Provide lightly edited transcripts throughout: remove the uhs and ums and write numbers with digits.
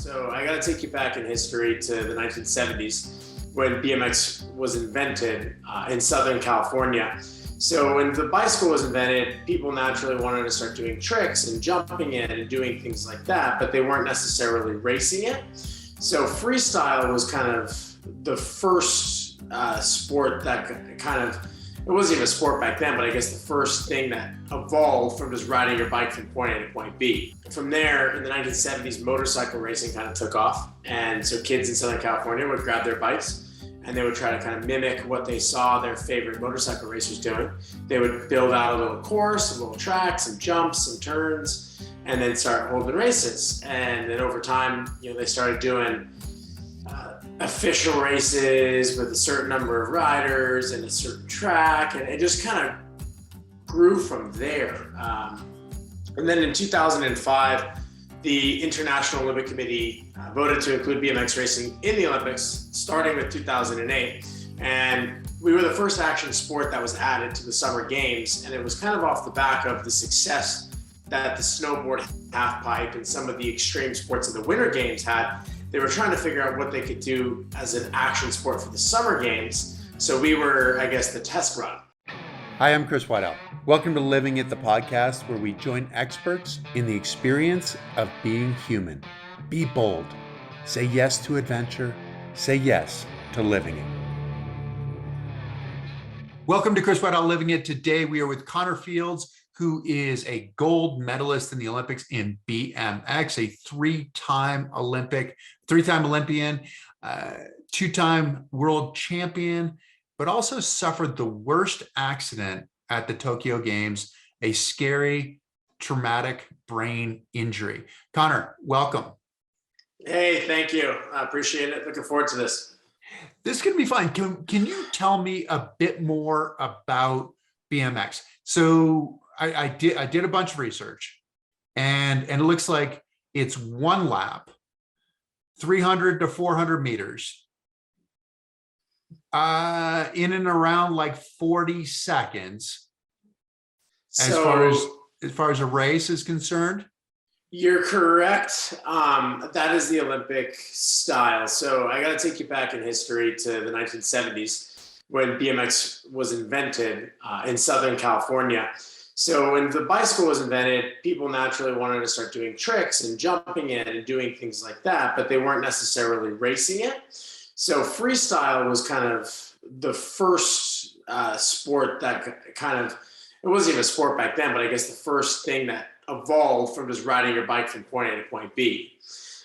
So I got to take you back in history to the 1970s when BMX was invented in Southern California. So when the bicycle was invented, people naturally wanted to start doing tricks and jumping in and doing things like that, but they weren't necessarily racing it. So freestyle was kind of the first sport that kind of, it wasn't even a sport back then, but I guess the first thing that evolved from just riding your bike from point A to point B. From there, in the 1970s, motorcycle racing kind of took off. And so kids in Southern California would grab their bikes and they would try to kind of mimic what they saw their favorite motorcycle racers doing. They would build out a little course, a little track, some jumps, some turns, and then start holding races. And then over time, they started doing official races with a certain number of riders and a certain track, and it just kind of grew from there. And then in 2005, the International Olympic Committee voted to include BMX racing in the Olympics, starting with 2008. And we were the first action sport that was added to the Summer Games, and it was kind of off the back of the success that the snowboard, half pipe, and some of the extreme sports of the Winter Games had. They were trying to figure out what they could do as an action sport for the Summer Games. So we were, I guess, the test run. Hi, I'm Chris Waddell. Welcome to Living It, the podcast where we join experts in the experience of being human. Be bold. Say yes to adventure. Say yes to living it. Welcome to Chris Waddell Living It. Today we are with Connor Fields, who is a gold medalist in the Olympics in BMX, a three-time Olympian, two-time world champion, but also suffered the worst accident at the Tokyo Games, a scary, traumatic brain injury. Connor, welcome. Hey, thank you. I appreciate it. Looking forward to this. This is going to be fun. Can you tell me a bit more about BMX? So I did a bunch of research, and it looks like it's one lap, 300 to 400 meters, in and around like 40 seconds. So, as far as a race is concerned. You're correct. That is the Olympic style. So I got to take you back in history to the 1970s when BMX was invented in Southern California. So when the bicycle was invented, people naturally wanted to start doing tricks and jumping in and doing things like that, but they weren't necessarily racing it. So freestyle was kind of the first sport that kind of, it wasn't even a sport back then, but I guess the first thing that evolved from just riding your bike from point A to point B.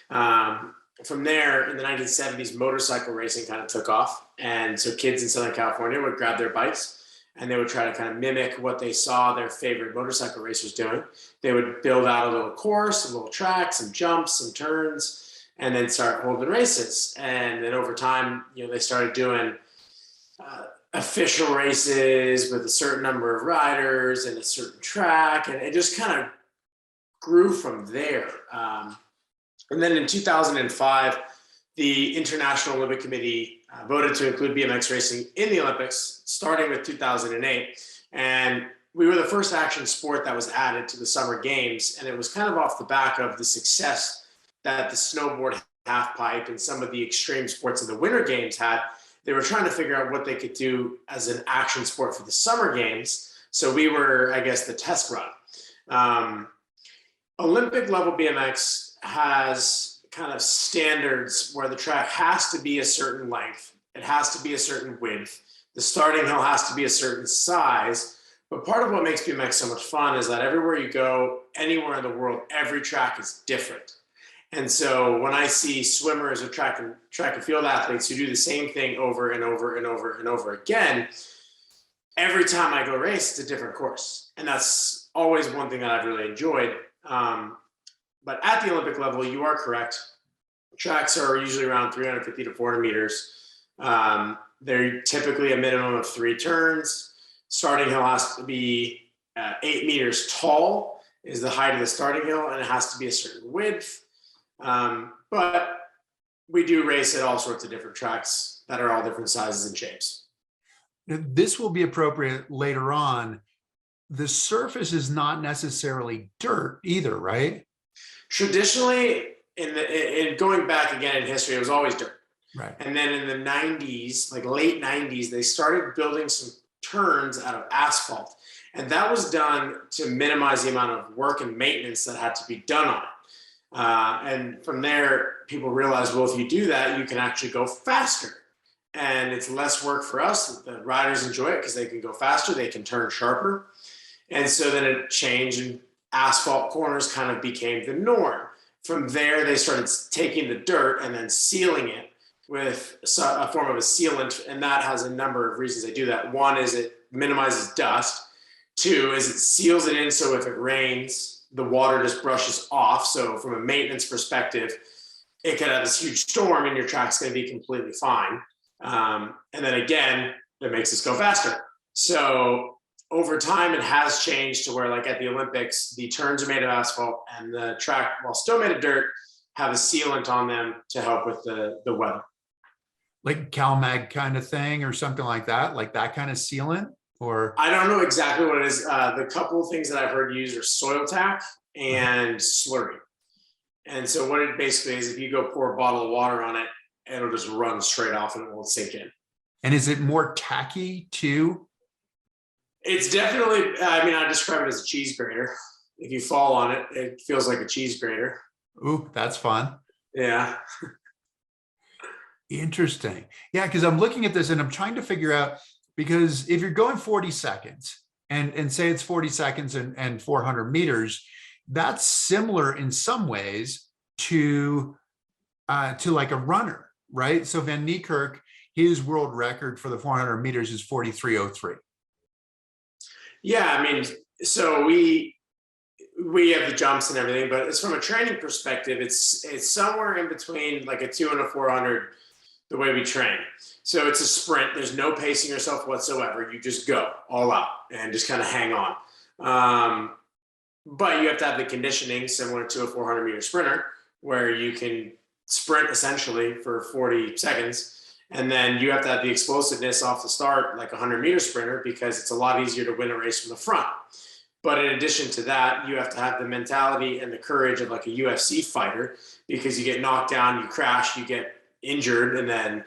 From there, in the 1970s, motorcycle racing kind of took off. And so kids in Southern California would grab their bikes and they would try to kind of mimic what they saw their favorite motorcycle racers doing. They would build out a little course, a little track, some jumps, some turns, and then start holding races. And then over time, they started doing official races with a certain number of riders and a certain track, and it just kind of grew from there. And then in 2005, the International Olympic Committee voted to include BMX racing in the Olympics, starting with 2008. And we were the first action sport that was added to the Summer Games, and it was kind of off the back of the success that the snowboard, half pipe, and some of the extreme sports of the Winter Games had. They were trying to figure out what they could do as an action sport for the Summer Games. So we were, I guess, the test run. Olympic level BMX has kind of standards where the track has to be a certain length. It has to be a certain width. The starting hill has to be a certain size. But part of what makes BMX so much fun is that everywhere you go, anywhere in the world, every track is different. And so when I see swimmers or track and field athletes who do the same thing over and over and over and over again, every time I go race, it's a different course. And that's always one thing that I've really enjoyed. But at the Olympic level, you are correct. Tracks are usually around 350 to 400 meters. They're typically a minimum of 3 turns. Starting hill has to be 8 meters tall is the height of the starting hill, and it has to be a certain width. But we do race at all sorts of different tracks that are all different sizes and shapes. This will be appropriate later on. The surface is not necessarily dirt either, right? Traditionally, in going back again in history, it was always dirt. Right. And then in the 90s, like late 90s, they started building some turns out of asphalt. And that was done to minimize the amount of work and maintenance that had to be done on it. And from there, people realized, well, if you do that, you can actually go faster. And it's less work for us. The riders enjoy it because they can go faster, they can turn sharper. And so then it changed, and asphalt corners kind of became the norm. From there, they started taking the dirt and then sealing it with a form of a sealant. And that has a number of reasons they do that. One is it minimizes dust. Two is it seals it in so if it rains, the water just brushes off. So from a maintenance perspective, it could have this huge storm and your track's going to be completely fine. And then again, it makes us go faster. So over time, it has changed to where, like at the Olympics, the turns are made of asphalt and the track, while still made of dirt, have a sealant on them to help with the weather. Like CalMag kind of thing or something like that kind of sealant? Or I don't know exactly what it is. The couple of things that I've heard used are soil tack and slurry. And so what it basically is, if you go pour a bottle of water on it, it'll just run straight off and it won't sink in. And is it more tacky too? It's definitely, I mean, I describe it as a cheese grater. If you fall on it, it feels like a cheese grater. Ooh, that's fun. Yeah. Interesting. Yeah, because I'm looking at this and I'm trying to figure out, because if you're going 40 seconds and say it's 40 seconds and 400 meters, that's similar in some ways to like a runner, right? So Van Niekerk, his world record for the 400 meters is 43:03. Yeah, I mean, so we have the jumps and everything, but it's from a training perspective, it's somewhere in between like a 2 and a 400 the way we train. So it's a sprint. There's no pacing yourself whatsoever. You just go all out and just kind of hang on. But you have to have the conditioning similar to a 400 meter sprinter, where you can sprint essentially for 40 seconds. And then you have to have the explosiveness off the start, like a 100-meter sprinter, because it's a lot easier to win a race from the front. But in addition to that, you have to have the mentality and the courage of like a UFC fighter, because you get knocked down, you crash, you get injured, and then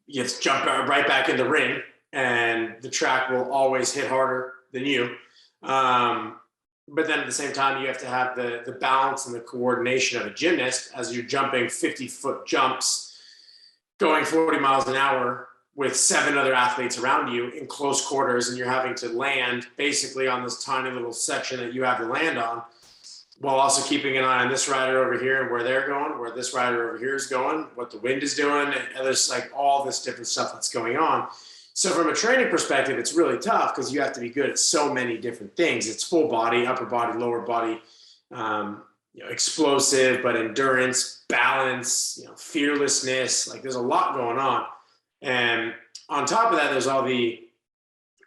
you have to jump right back in the ring, and the track will always hit harder than you. But then at the same time, you have to have the balance and the coordination of a gymnast as you're jumping 50-foot jumps, going 40 miles an hour with 7 other athletes around you in close quarters, and you're having to land basically on this tiny little section that you have to land on, while also keeping an eye on this rider over here and where they're going, where this rider over here is going, what the wind is doing, and there's like all this different stuff that's going on. So from a training perspective, it's really tough because you have to be good at so many different things. It's full body, upper body, lower body, explosive, but endurance, balance, fearlessness. Like there's a lot going on. And on top of that, there's all the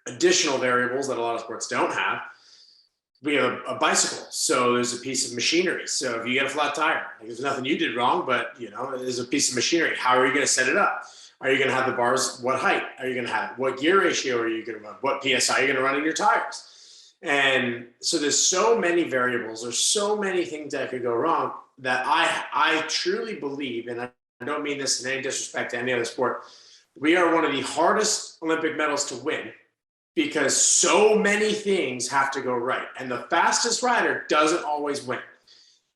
additional variables that a lot of sports don't have. We have a bicycle, so there's a piece of machinery. So if you get a flat tire, like there's nothing you did wrong, but there's a piece of machinery. How are you going to set it up? Are you going to have the bars? What height are you going to have? What gear ratio are you going to run? What PSI are you going to run in your tires? And so there's so many variables. There's so many things that could go wrong that I truly believe, and I don't mean this in any disrespect to any other sport, we are one of the hardest Olympic medals to win because so many things have to go right. And the fastest rider doesn't always win.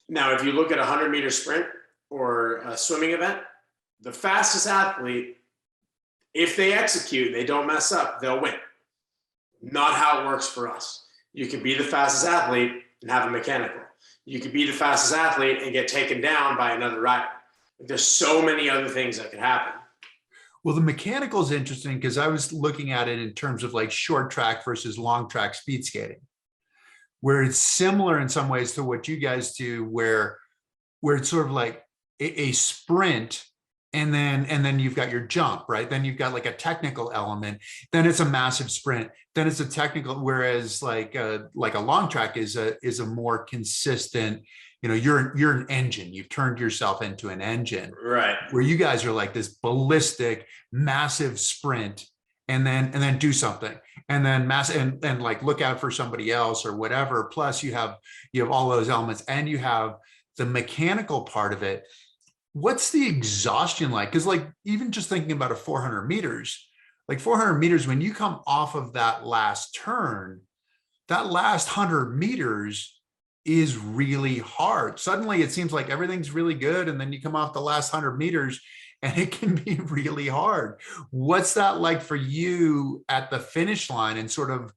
Now, if you look at a 100-meter sprint or a swimming event, the fastest athlete, if they execute, they don't mess up, they'll win. Not how it works for us. You can be the fastest athlete and have a mechanical. You could be the fastest athlete and get taken down by another rider. There's so many other things that could happen. Well, the mechanical is interesting because I was looking at it in terms of like short track versus long track speed skating, where it's similar in some ways to what you guys do, where it's sort of like a sprint. And then you've got your jump, right? Then you've got like a technical element. Then it's a massive sprint. Then it's a technical. Whereas like a long track is a more consistent. You're an engine. You've turned yourself into an engine, right? Where you guys are like this ballistic, massive sprint, and then do something, and then and like look out for somebody else or whatever. Plus, you have all those elements, and you have the mechanical part of it, what's the exhaustion like? Because like even just thinking about a 400 meters, like 400 meters, when you come off of that last turn, that last 100 meters is really hard. Suddenly it seems like everything's really good. And then you come off the last 100 meters and it can be really hard. What's that like for you at the finish line? And sort of,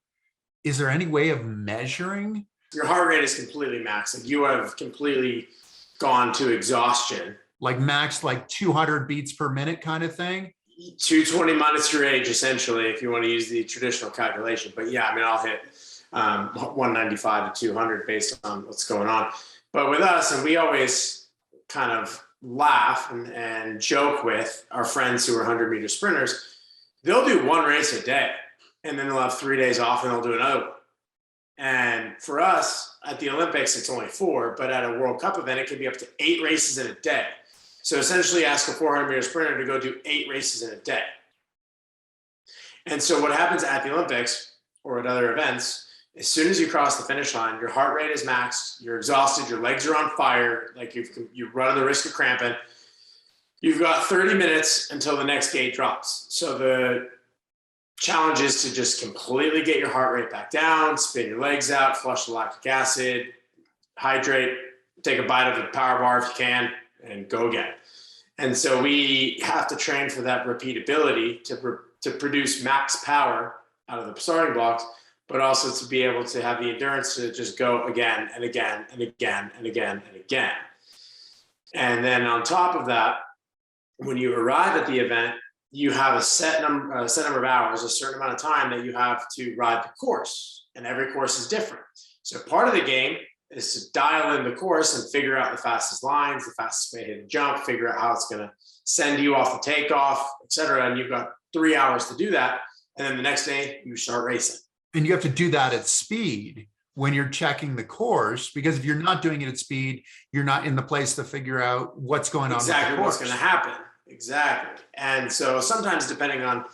is there any way of measuring? Your heart rate is completely maxed. Like you have completely gone to exhaustion. Like max, like 200 beats per minute kind of thing? 220 minus your age, essentially, if you want to use the traditional calculation. But yeah, I mean, I'll hit 195 to 200 based on what's going on. But with us, and we always kind of laugh and joke with our friends who are 100-meter sprinters, they'll do one race a day, and then they'll have 3 days off, and they'll do another one. And for us, at the Olympics, it's only 4, but at a World Cup event, it can be up to 8 races in a day. So essentially ask a 400-meter sprinter to go do 8 races in a day. And so what happens at the Olympics or at other events, as soon as you cross the finish line, your heart rate is maxed, you're exhausted, your legs are on fire, like you run the risk of cramping. You've got 30 minutes until the next gate drops. So the challenge is to just completely get your heart rate back down, spin your legs out, flush the lactic acid, hydrate, take a bite of the power bar if you can, and go again. And so we have to train for that repeatability to produce max power out of the starting blocks, but also to be able to have the endurance to just go again and again and again and again and again. And then on top of that, when you arrive at the event, you have a set number of hours, a certain amount of time that you have to ride the course, and every course is different. So part of the game is to dial in the course and figure out the fastest lines, the fastest way to hit a jump, figure out how it's going to send you off the takeoff, et cetera. And you've got 3 hours to do that. And then the next day you start racing. And you have to do that at speed when you're checking the course, because if you're not doing it at speed, you're not in the place to figure out what's going on. Exactly what's going to happen. Exactly. And so sometimes depending on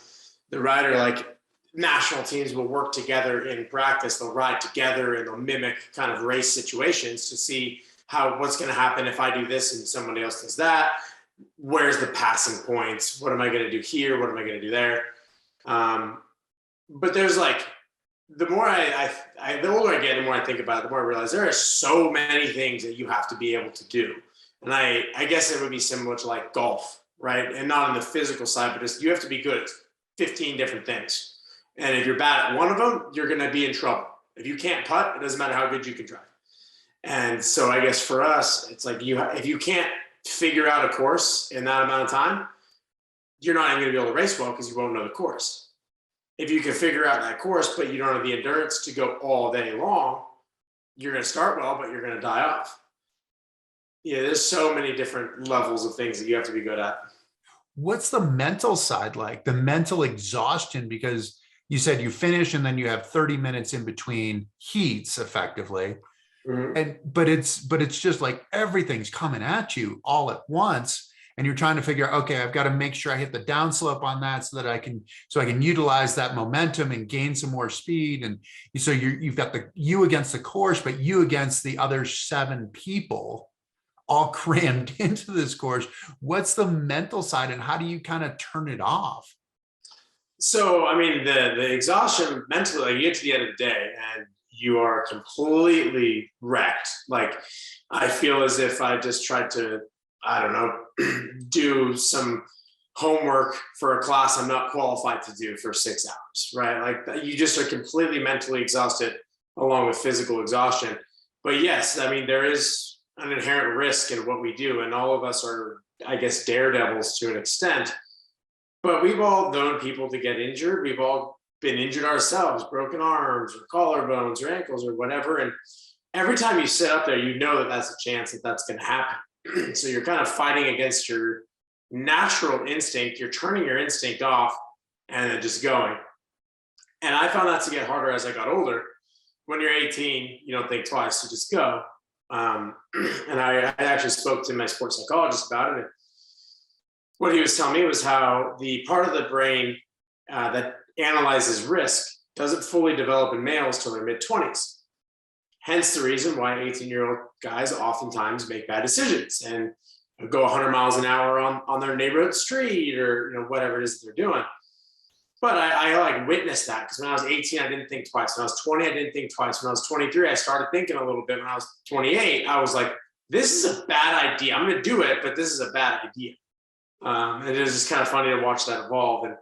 the rider, like national teams will work together in practice. They'll ride together and they'll mimic kind of race situations to see what's going to happen if I do this and somebody else does that. Where's the passing points? What am I going to do here? What am I going to do there? But there's like, the more the older I get, the more I think about it, the more I realize there are so many things that you have to be able to do. And I guess it would be similar to like golf, right? And not on the physical side, but just you have to be good at 15 different things. And if you're bad at one of them, you're going to be in trouble. If you can't putt, it doesn't matter how good you can drive. And so I guess for us, it's like if you can't figure out a course in that amount of time, you're not even going to be able to race well because you won't know the course. If you can figure out that course, but you don't have the endurance to go all day long, you're going to start well, but you're going to die off. Yeah, there's so many different levels of things that you have to be good at. What's the mental side like? The mental exhaustion, because you said you finish and then you have 30 minutes in between heats effectively. Mm-hmm. But it's just like everything's coming at you all at once. And you're trying to figure out, okay, I've got to make sure I hit the downslope on that so that I can utilize that momentum and gain some more speed. And so you've got you against the course, but you against the other 7 people all crammed into this course. What's the mental side and how do you kind of turn it off? So, I mean, the exhaustion mentally, like you get to the end of the day and you are completely wrecked. Like I feel as if I just tried to, I don't know, do some homework for a class I'm not qualified to do for 6 hours, right? Like you just are completely mentally exhausted along with physical exhaustion. But yes, I mean, there is an inherent risk in what we do. And all of us are, I guess, daredevils to an extent. But we've all known people to get injured. We've all been injured ourselves, broken arms or collarbones or ankles or whatever. And every time you sit up there, you know that that's a chance that that's going to happen. So you're kind of fighting against your natural instinct. You're turning your instinct off and then just going. And I found that to get harder as I got older. When you're 18, you don't think twice, you just go. And I actually spoke to my sports psychologist about it. And what he was telling me was how the part of the brain that analyzes risk doesn't fully develop in males till their mid-20s. Hence the reason why 18-year-old guys oftentimes make bad decisions and go 100 miles an hour on their neighborhood street, or whatever it is that they're doing. But I like witnessed that, because when I was 18, I didn't think twice. When I was 20, I didn't think twice. When I was 23, I started thinking a little bit. When I was 28, I was like, this is a bad idea. I'm going to do it, but this is a bad idea. And it was just kind of funny to watch that evolve. And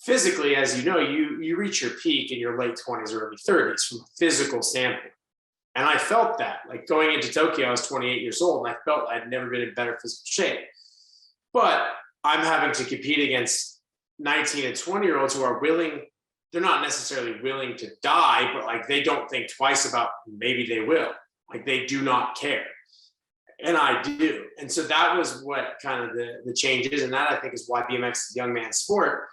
physically, as you know, you reach your peak in your late 20s, early 30s from a physical standpoint. And I felt that, like, going into Tokyo, I was 28 years old, and I felt I'd never been in better physical shape. But I'm having to compete against 19 and 20-year-olds who are willing, they're not necessarily willing to die, but like they don't think twice about maybe they will. Like, they do not care. And I do. And so that was what kind of the change is. And that, I think, is why BMX is a young man's sport.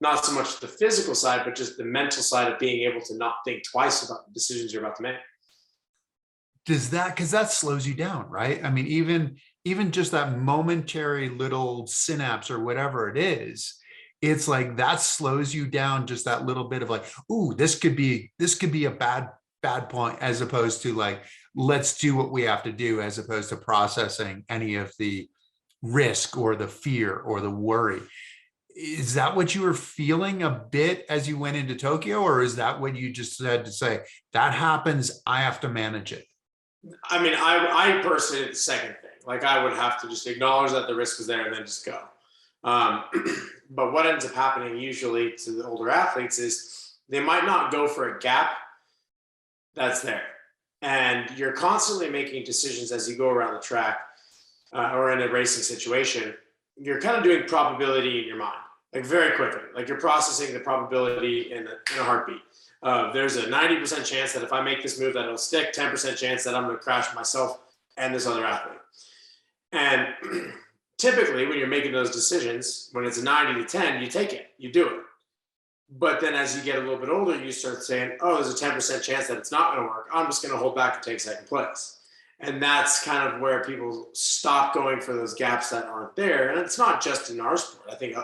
Not so much the physical side, but just the mental side of being able to not think twice about the decisions you're about to make. Does that, because that slows you down, right? I mean, even just that momentary little synapse or whatever it is, it's like that slows you down, just that little bit of like, ooh, this could be a bad point, as opposed to like, let's do what we have to do, as opposed to processing any of the risk or the fear or the worry. Is that what you were feeling a bit as you went into Tokyo, or is that what you just had to say, that happens, I have to manage it? I mean, I personally, the second thing, like, I would have to just acknowledge that the risk was there and then just go. Um, but what ends up happening usually to the older athletes is they might not go for a gap that's there. And you're constantly making decisions as you go around the track, or in a racing situation. You're kind of doing probability in your mind, like, very quickly. Like, you're processing the probability in a heartbeat. There's a 90% chance that if I make this move that it'll stick, 10% chance that I'm going to crash myself and this other athlete. And typically when you're making those decisions, when it's a 90 to 10, you take it, you do it. But then as you get a little bit older, you start saying, oh, there's a 10% chance that it's not going to work. I'm just going to hold back and take second place. And that's kind of where people stop going for those gaps that aren't there. And it's not just in our sport. I think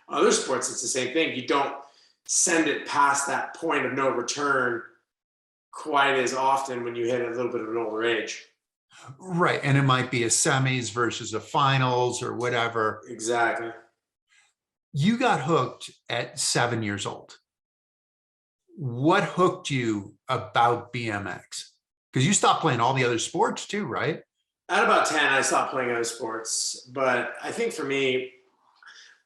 other sports, it's the same thing. You don't send it past that point of no return quite as often when you hit a little bit of an older age. Right. And it might be a semis versus a finals or whatever. Exactly. You got hooked at 7 years old. What hooked you about BMX? Because you stopped playing all the other sports too, right? At about 10, I stopped playing other sports. But I think for me,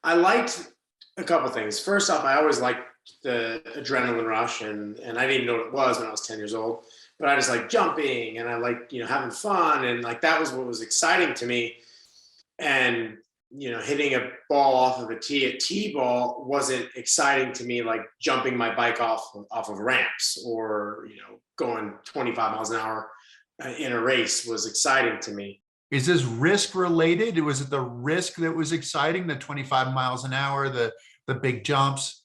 I liked a couple things. First off, I always liked the adrenaline rush, and I didn't even know what it was when I was 10 years old. But I just like jumping, and I like, having fun, and like that was what was exciting to me. And hitting a ball off of a tee at T-ball wasn't exciting to me like jumping my bike off of ramps, or going 25 miles an hour in a race was exciting to me. Is this risk related? Was it the risk that was exciting, the 25 miles an hour, the big jumps?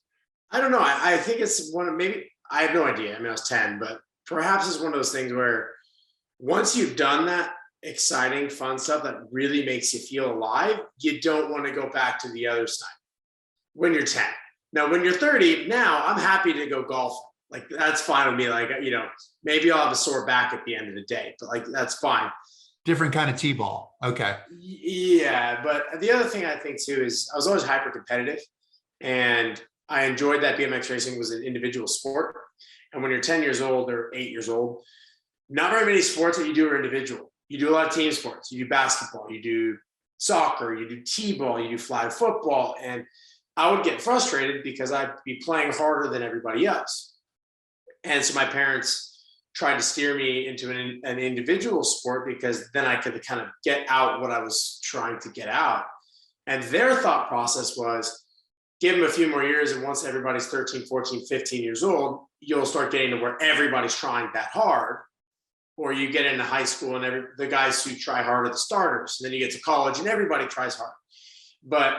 I don't know. I think it's one of, maybe, I have no idea. I mean, I was 10, but perhaps it's one of those things where once you've done that exciting, fun stuff that really makes you feel alive, you don't want to go back to the other side when you're 10. Now, when you're 30, now I'm happy to go golfing. Like, that's fine with me. Like, maybe I'll have a sore back at the end of the day, but like, that's fine. Different kind of T-ball. Okay. Yeah. But the other thing I think too is I was always hyper competitive, and I enjoyed that BMX racing was an individual sport. And when you're 10 years old or 8 years old, not very many sports that you do are individual. You do a lot of team sports. You do basketball, you do soccer, you do T-ball, you do flag football. And I would get frustrated because I'd be playing harder than everybody else. And so my parents tried to steer me into an individual sport, because then I could kind of get out what I was trying to get out. And their thought process was, give them a few more years, and once everybody's 13, 14, 15 years old, you'll start getting to where everybody's trying that hard. Or you get into high school and the guys who try hard are the starters. And then you get to college and everybody tries hard. But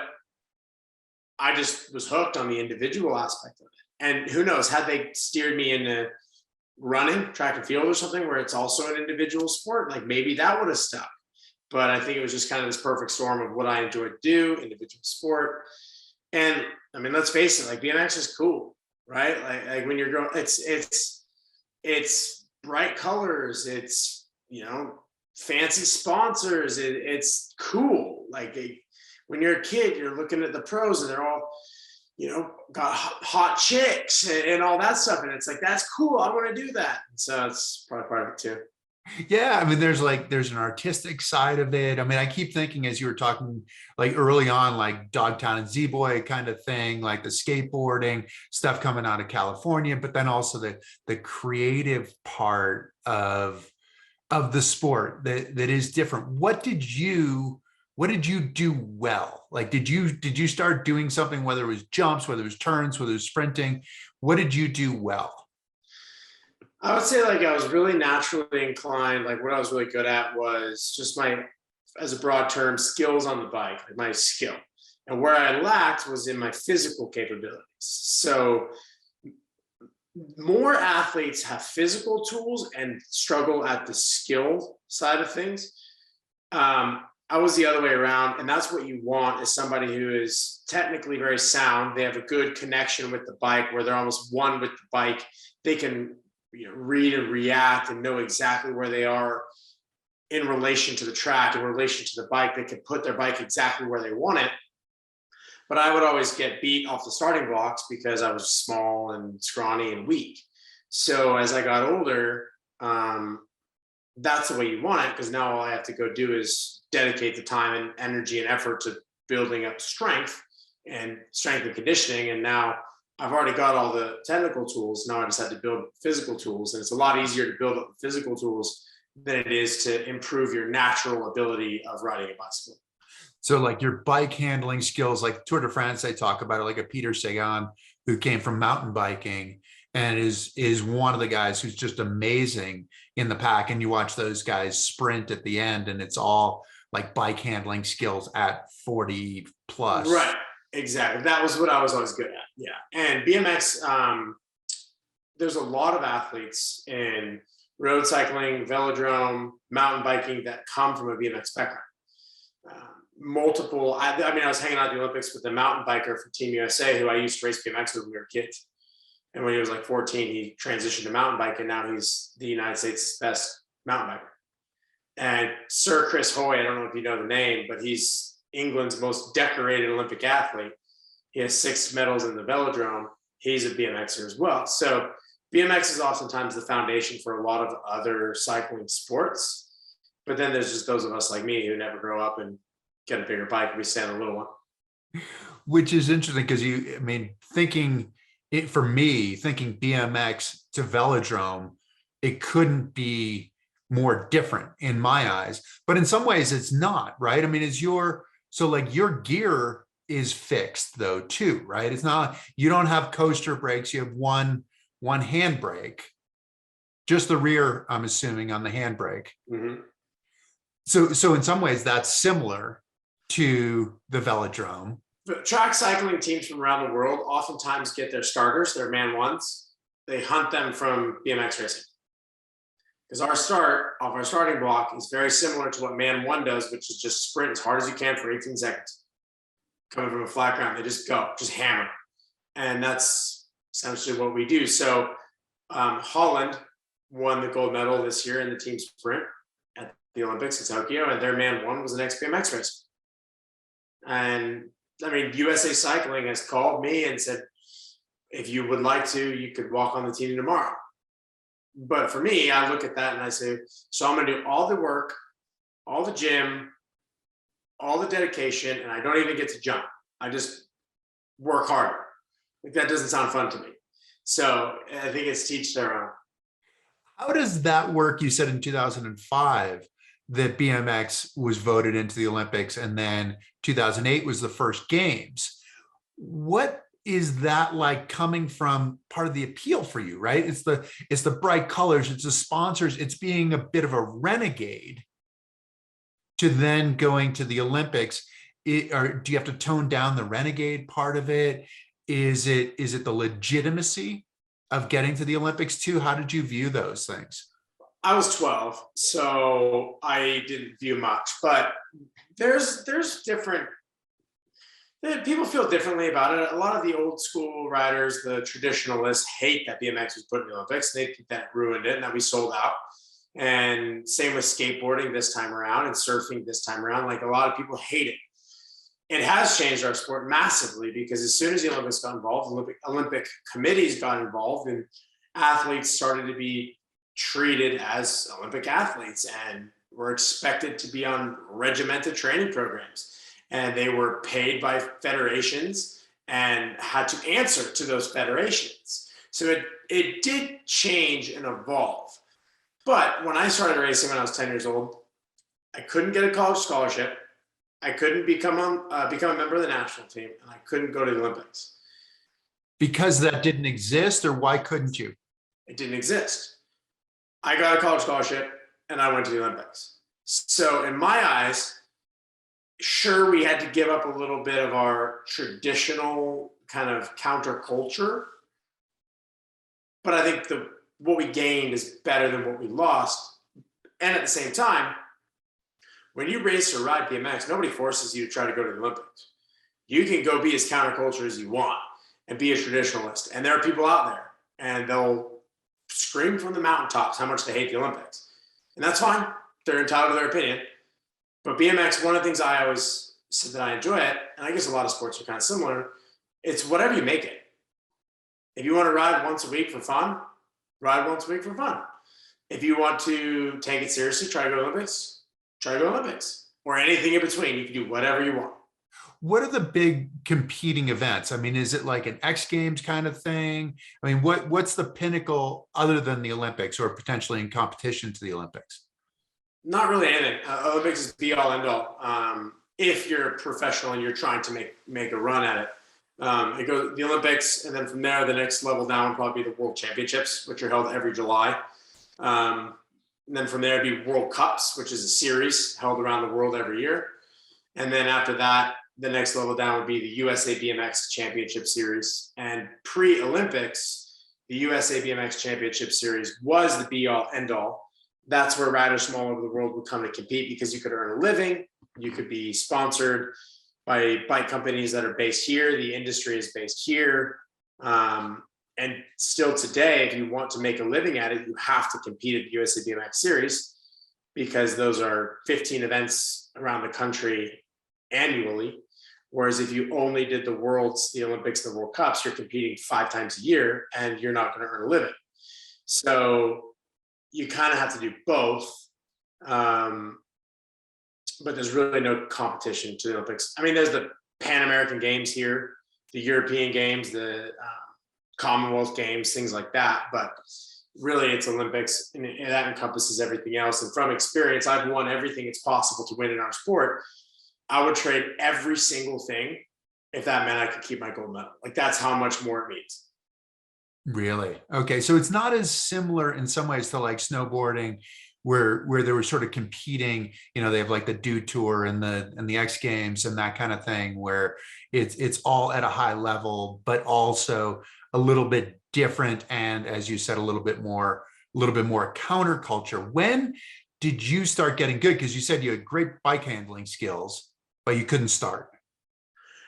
I just was hooked on the individual aspect of it. And who knows, had they steered me into running, track and field or something, where it's also an individual sport, like maybe that would have stuck. But I think it was just kind of this perfect storm of what I enjoyed to do, individual sport. And I mean, let's face it, like BMX is cool, right? Like when you're growing, it's bright colors. It's, fancy sponsors. It's cool. Like when you're a kid, you're looking at the pros and they're all, got hot chicks and all that stuff. And it's like, that's cool. I want to do that. So it's probably part of it too. Yeah, I mean, there's an artistic side of it. I mean, I keep thinking as you were talking, like early on, like Dogtown and Z-Boy kind of thing, like the skateboarding stuff coming out of California, but then also the creative part of the sport that is different. What did you do well? Like, did you start doing something, whether it was jumps, whether it was turns, whether it was sprinting? What did you do well? I would say like I was really naturally inclined. Like what I was really good at was just as a broad term, skills on the bike, like my skill. And where I lacked was in my physical capabilities. So more athletes have physical tools and struggle at the skill side of things. I was the other way around, and that's what you want is somebody who is technically very sound. They have a good connection with the bike where they're almost one with the bike. They can read and react and know exactly where they are in relation to the track, in relation to the bike. They can put their bike exactly where they want it. But I would always get beat off the starting blocks because I was small and scrawny and weak. So as I got older, that's the way you want it, because now all I have to go do is dedicate the time and energy and effort to building up strength and conditioning. And now I've already got all the technical tools. Now I just have to build physical tools. And it's a lot easier to build up the physical tools than it is to improve your natural ability of riding a bicycle. So like your bike handling skills, like Tour de France, they talk about it, like a Peter Sagan who came from mountain biking and is one of the guys who's just amazing in the pack. And you watch those guys sprint at the end and it's all like bike handling skills at 40 plus. Right. Exactly. That was what I was always good at. Yeah. And BMX, there's a lot of athletes in road cycling, velodrome, mountain biking that come from a BMX background. I was hanging out at the Olympics with a mountain biker from Team USA who I used to race BMX with when we were kids. And when he was like 14, he transitioned to mountain bike, and now he's the United States' best mountain biker. And Sir Chris Hoy, I don't know if you know the name, but he's England's most decorated Olympic athlete. He has 6 medals in the velodrome. He's a BMXer as well. So BMX is oftentimes the foundation for a lot of other cycling sports. But then there's just those of us like me who never grow up and get a bigger bike. We stay on a little one. Which is interesting because thinking BMX to velodrome, it couldn't be more different in my eyes. But in some ways it's not, right? I mean, your gear is fixed though too, right? It's not, you don't have coaster brakes, you have one handbrake, just the rear, I'm assuming, on the handbrake. Mm-hmm. So in some ways that's similar to the velodrome. But track cycling teams from around the world oftentimes get their starters, their man ones. They hunt them from BMX racing. Because our starting block is very similar to what man one does, which is just sprint as hard as you can for 18 seconds. Coming from a flat ground, they just go, just hammer. And that's essentially what we do. So Holland won the gold medal this year in the team sprint at the Olympics in Tokyo, and their man one was the next BMX race. And USA Cycling has called me and said, if you would like to, you could walk on the team tomorrow. But for me, I look at that and I say, so I'm going to do all the work, all the gym, all the dedication, and I don't even get to jump. I just work harder. Like, that doesn't sound fun to me. So I think it's teach their own. How does that work? You said in 2005 that BMX was voted into the Olympics, and then 2008 was the first games. What is that like coming from part of the appeal for you, right? It's the bright colors, it's the sponsors, it's being a bit of a renegade to then going to the Olympics. Or do you have to tone down the renegade part of it? Is it the legitimacy of getting to the Olympics too? How did you view those things? I was 12, so I didn't view much, but there's different People feel differently about it. A lot of the old school riders, the traditionalists, hate that BMX was put in the Olympics. They think that ruined it and that we sold out. And same with skateboarding this time around and surfing this time around. Like, a lot of people hate it. It has changed our sport massively, because as soon as the Olympics got involved, Olympic committees got involved, and athletes started to be treated as Olympic athletes and were expected to be on regimented training programs. And they were paid by federations and had to answer to those federations. So it did change and evolve. But when I started racing when I was 10 years old, I couldn't get a college scholarship. I couldn't become a member of the national team, and I couldn't go to the Olympics. Because that didn't exist, or why couldn't you? It didn't exist. I got a college scholarship and I went to the Olympics. So in my eyes, sure, we had to give up a little bit of our traditional kind of counterculture, but I think what we gained is better than what we lost. And at the same time, when you race or ride BMX, nobody forces you to try to go to the Olympics. You can go be as counterculture as you want and be a traditionalist. And there are people out there, and they'll scream from the mountaintops how much they hate the Olympics. And that's fine. They're entitled to their opinion. But BMX, one of the things I always said that I enjoy it, and I guess a lot of sports are kind of similar, it's whatever you make it. If you want to ride once a week for fun, ride once a week for fun. If you want to take it seriously, try to go to Olympics, try to go to Olympics. Or anything in between. You can do whatever you want. What are the big competing events? I mean, is it like an X Games kind of thing? I mean, what's the pinnacle other than the Olympics, or potentially in competition to the Olympics? Not really anything. Olympics is be all end all. If you're a professional and you're trying to make a run at it, it goes the Olympics, and then from there, the next level down would probably be the World Championships, which are held every July. And then from there, it'd be World Cups, which is a series held around the world every year. And then after that, the next level down would be the USA BMX Championship Series. And pre-Olympics, the USA BMX Championship Series was the be-all, end-all. That's where riders from all over the world would come to compete, because you could earn a living. You could be sponsored by bike companies that are based here. The industry is based here. And still today, if you want to make a living at it, you have to compete at the USA BMX Series, because those are 15 events around the country annually. Whereas if you only did the Worlds, the Olympics, the World Cups, you're competing 5 times a year and you're not going to earn a living. So you kind of have to do both. But there's really no competition to the Olympics. I mean, there's the Pan American Games here, the European Games, the Commonwealth Games, things like that. But really, it's Olympics, and that encompasses everything else. And from experience, I've won everything it's possible to win in our sport. I would trade every single thing if that meant I could keep my gold medal. Like, that's how much more it means. Really? Okay. So it's not as similar in some ways to like snowboarding, where they were sort of competing. They have like the Dude Tour and the X Games and that kind of thing, where it's all at a high level, but also a little bit different. And as you said, a little bit more counterculture. When did you start getting good? Because you said you had great bike handling skills, but you couldn't start.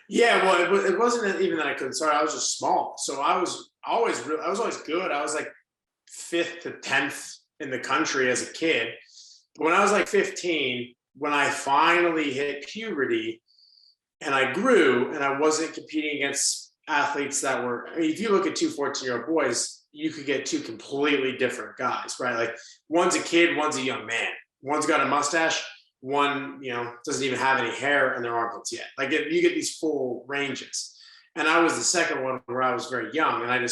Yeah, well, it wasn't even that I couldn't start. I was just small, so I was always good. I was like 5th to 10th in the country as a kid. But when I was like 15, when I finally hit puberty and I grew, and I wasn't competing against athletes that were, I mean, if you look at 2 14-year-old boys, you could get 2 completely different guys, right? Like, one's a kid, one's a young man. One's got a mustache, one, doesn't even have any hair in their armpits yet. Like, you get these full ranges. And I was the second one, where I was very young, and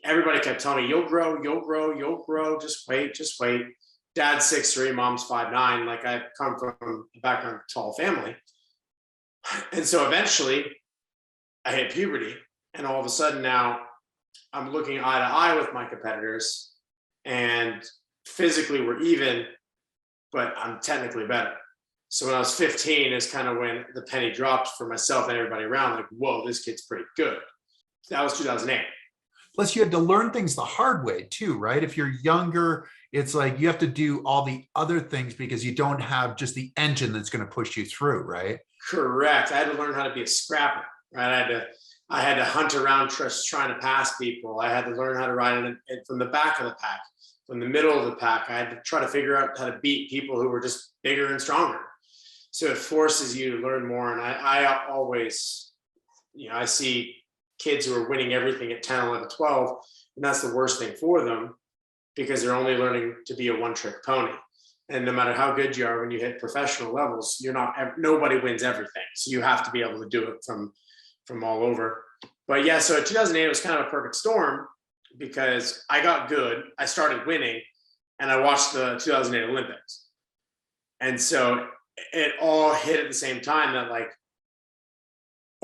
everybody kept telling me, you'll grow, just wait. Dad's 6'3", mom's 5'9". Like, I come from a background of a tall family. And so eventually I hit puberty, and all of a sudden now I'm looking eye to eye with my competitors, and physically we're even, but I'm technically better. So when I was 15 is kind of when the penny dropped for myself and everybody around, like, whoa, this kid's pretty good. That was 2008. Plus, you had to learn things the hard way too, right? If you're younger, it's like you have to do all the other things because you don't have just the engine that's going to push you through, right? Correct. I had to learn how to be a scrapper, right? I had to hunt around just trying to pass people. I had to learn how to ride it from the back of the pack, from the middle of the pack. I had to try to figure out how to beat people who were just bigger and stronger. So it forces you to learn more. And I always, I see kids who are winning everything at 10, 11, 12, and that's the worst thing for them because they're only learning to be a one-trick pony. And no matter how good you are, when you hit professional levels, nobody wins everything. So you have to be able to do it from all over. But yeah, so 2008 was kind of a perfect storm because I got good, I started winning, and I watched the 2008 Olympics. And so it all hit at the same time that like,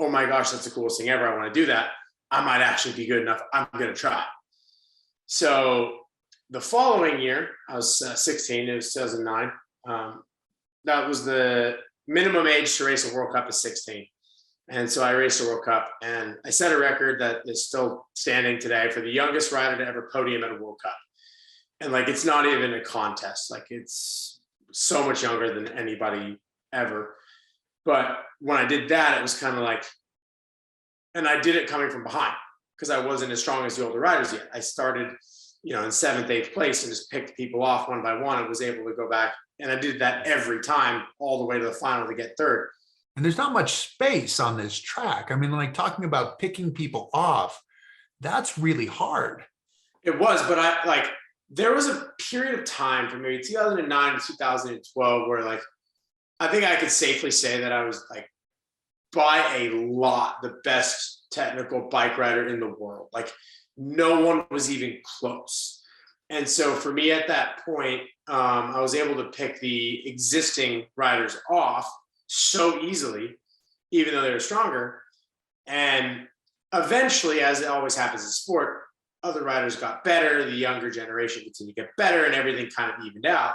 oh my gosh, that's the coolest thing ever. I want to do that. I might actually be good enough. I'm going to try. So the following year, I was 16, it was 2009. That was the minimum age to race a World Cup is 16. And so I raced a World Cup and I set a record that is still standing today for the youngest rider to ever podium at a World Cup. And like, it's not even a contest. Like it's so much younger than anybody ever. But when I did that, it was kind of like, and I did it coming from behind because I wasn't as strong as the older riders yet. I started, in 7th, 8th place and just picked people off one by one and was able to go back. And I did that every time all the way to the final to get third. And there's not much space on this track. I mean, like talking about picking people off, that's really hard. It was, but there was a period of time from maybe 2009 to 2012 where like, I think I could safely say that I was like by a lot the best technical bike rider in the world. Like no one was even close. And so for me at that point, I was able to pick the existing riders off so easily, even though they were stronger. And eventually, as it always happens in sport, other riders got better, the younger generation continued to get better, and everything kind of evened out.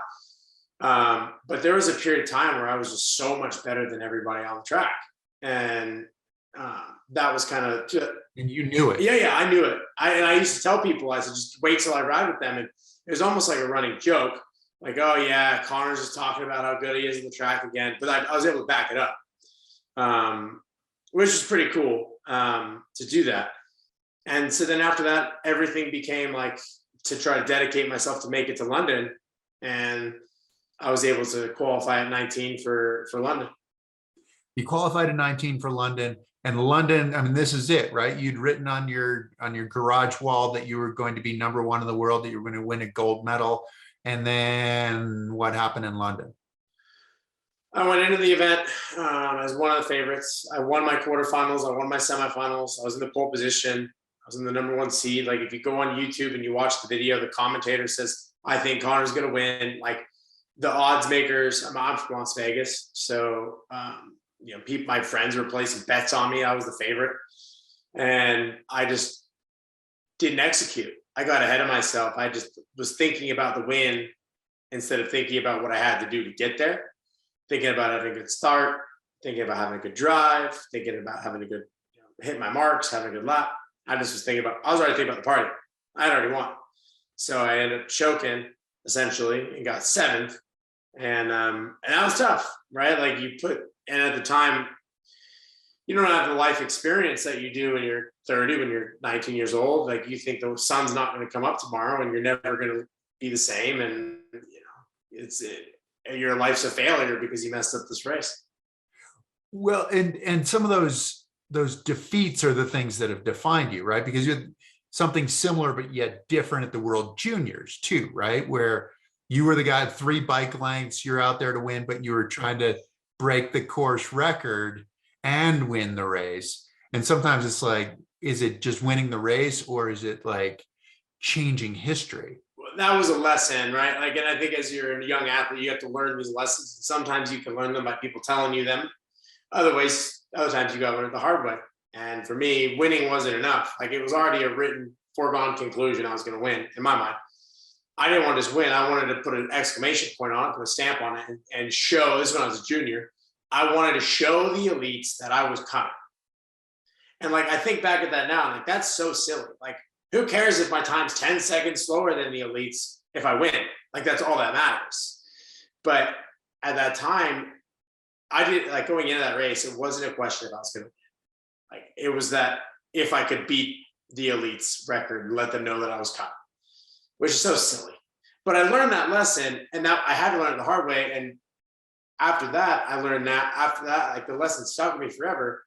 But there was a period of time where I was just so much better than everybody on the track. And that was kind of. And you knew it. Yeah, I knew it. I used to tell people, I said, just wait till I ride with them. And it was almost like a running joke. Like, oh yeah, Connor's just talking about how good he is on the track again. But I was able to back it up, which is pretty cool to do that. And so then after that, everything became like to try to dedicate myself to make it to London. And I was able to qualify at 19 for London. You qualified at 19 for London. And London, I mean, this is it, right? You'd written on your garage wall that you were going to be #1 in the world, that you were going to win a gold medal. And then what happened in London? I went into the event as one of the favorites. I won my quarterfinals. I won my semifinals. I was in the pole position. I was in the #1 seed. Like if you go on YouTube and you watch the video, the commentator says, I think Connor's going to win. Like the odds makers, I'm from Las Vegas. So, my friends were placing bets on me. I was the favorite. And I just didn't execute. I got ahead of myself. I just was thinking about the win instead of thinking about what I had to do to get there. Thinking about having a good start, thinking about having a good drive, thinking about having a good, hit my marks, having a good lap. I was already thinking about the party. I had already won. So I ended up choking essentially and got 7th. And that was tough, right? Like and at the time, you don't have the life experience that you do when you're 30, when you're 19 years old. Like you think the sun's not going to come up tomorrow and you're never going to be the same. And, your life's a failure because you messed up this race. Well, and some of those defeats are the things that have defined you, right? Because you had something similar, but yet different at the World Juniors too, right? Where you were the guy at 3 bike lengths, you're out there to win, but you were trying to break the course record and win the race. And sometimes it's like, is it just winning the race or is it like changing history? Well, that was a lesson, right? Like, and I think as you're a young athlete, you have to learn these lessons. Sometimes you can learn them by people telling you them. Other times you got to learn it the hard way. And for me, winning wasn't enough. Like it was already a written foregone conclusion I was going to win in my mind. I didn't want to just win. I wanted to put an exclamation point on it, put a stamp on it, and show, this is when I was a junior, I wanted to show the elites that I was coming. And like, I think back at that now, like, that's so silly. Like, who cares if my time's 10 seconds slower than the elites if I win? Like, that's all that matters. But at that time, I did, like, going into that race, it wasn't a question if I was going to win. Like, it was that if I could beat the elites record and let them know that I was coming, which is so silly. But I learned that lesson, and now I had to learn it the hard way. And after that, I learned that after that, like, the lesson stuck with me forever.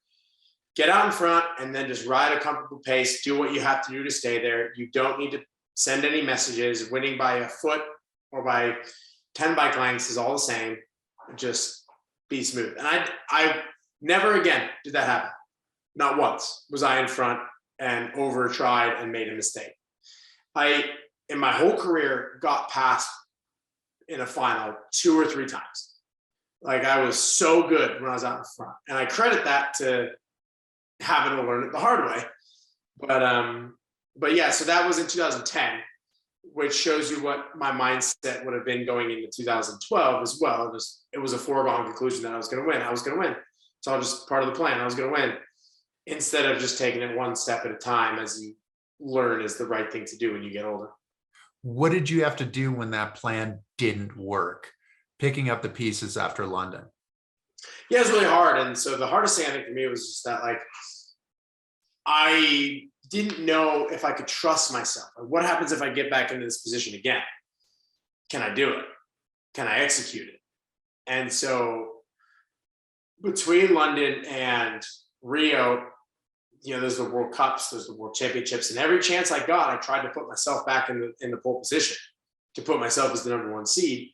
Get out in front and then just ride a comfortable pace. Do what you have to do to stay there. You don't need to send any messages. Winning by a foot or by 10 bike lengths is all the same. Just be smooth. And I never again did that happen. Not once was I in front and over tried and made a mistake. I, in my whole career, got past in a final 2 or 3 times. Like, I was so good when I was out in front. And I credit that to having to learn it the hard way. But yeah, so that was in 2010, which shows you what my mindset would have been going into 2012 as well. It was a foregone conclusion that I was going to win. I was going to win. It's all just part of the plan. I was going to win, instead of just taking it one step at a time, as you learn is the right thing to do when you get older. What did you have to do when that plan didn't work? Picking up the pieces after London. Yeah, it was really hard. And so the hardest thing I think for me was just that, like, I didn't know if I could trust myself. Like, what happens if I get back into this position again? Can I do it? Can I execute it? And so between London and Rio, there's the World Cups, there's the World Championships, and every chance I got, I tried to put myself back in the pole position to put myself as the #1 seed.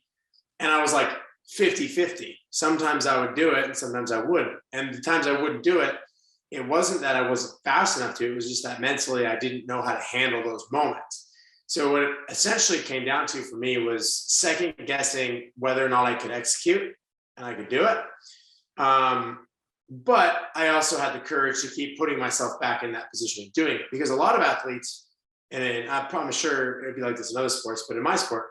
And I was like 50-50. Sometimes I would do it and sometimes I wouldn't. And the times I wouldn't do it, it wasn't that I wasn't fast enough to, it was just that mentally I didn't know how to handle those moments. So what it essentially came down to for me was second guessing whether or not I could execute and I could do it. But I also had the courage to keep putting myself back in that position of doing it, because a lot of athletes, and I'm sure it'd be like this in other sports, but in my sport,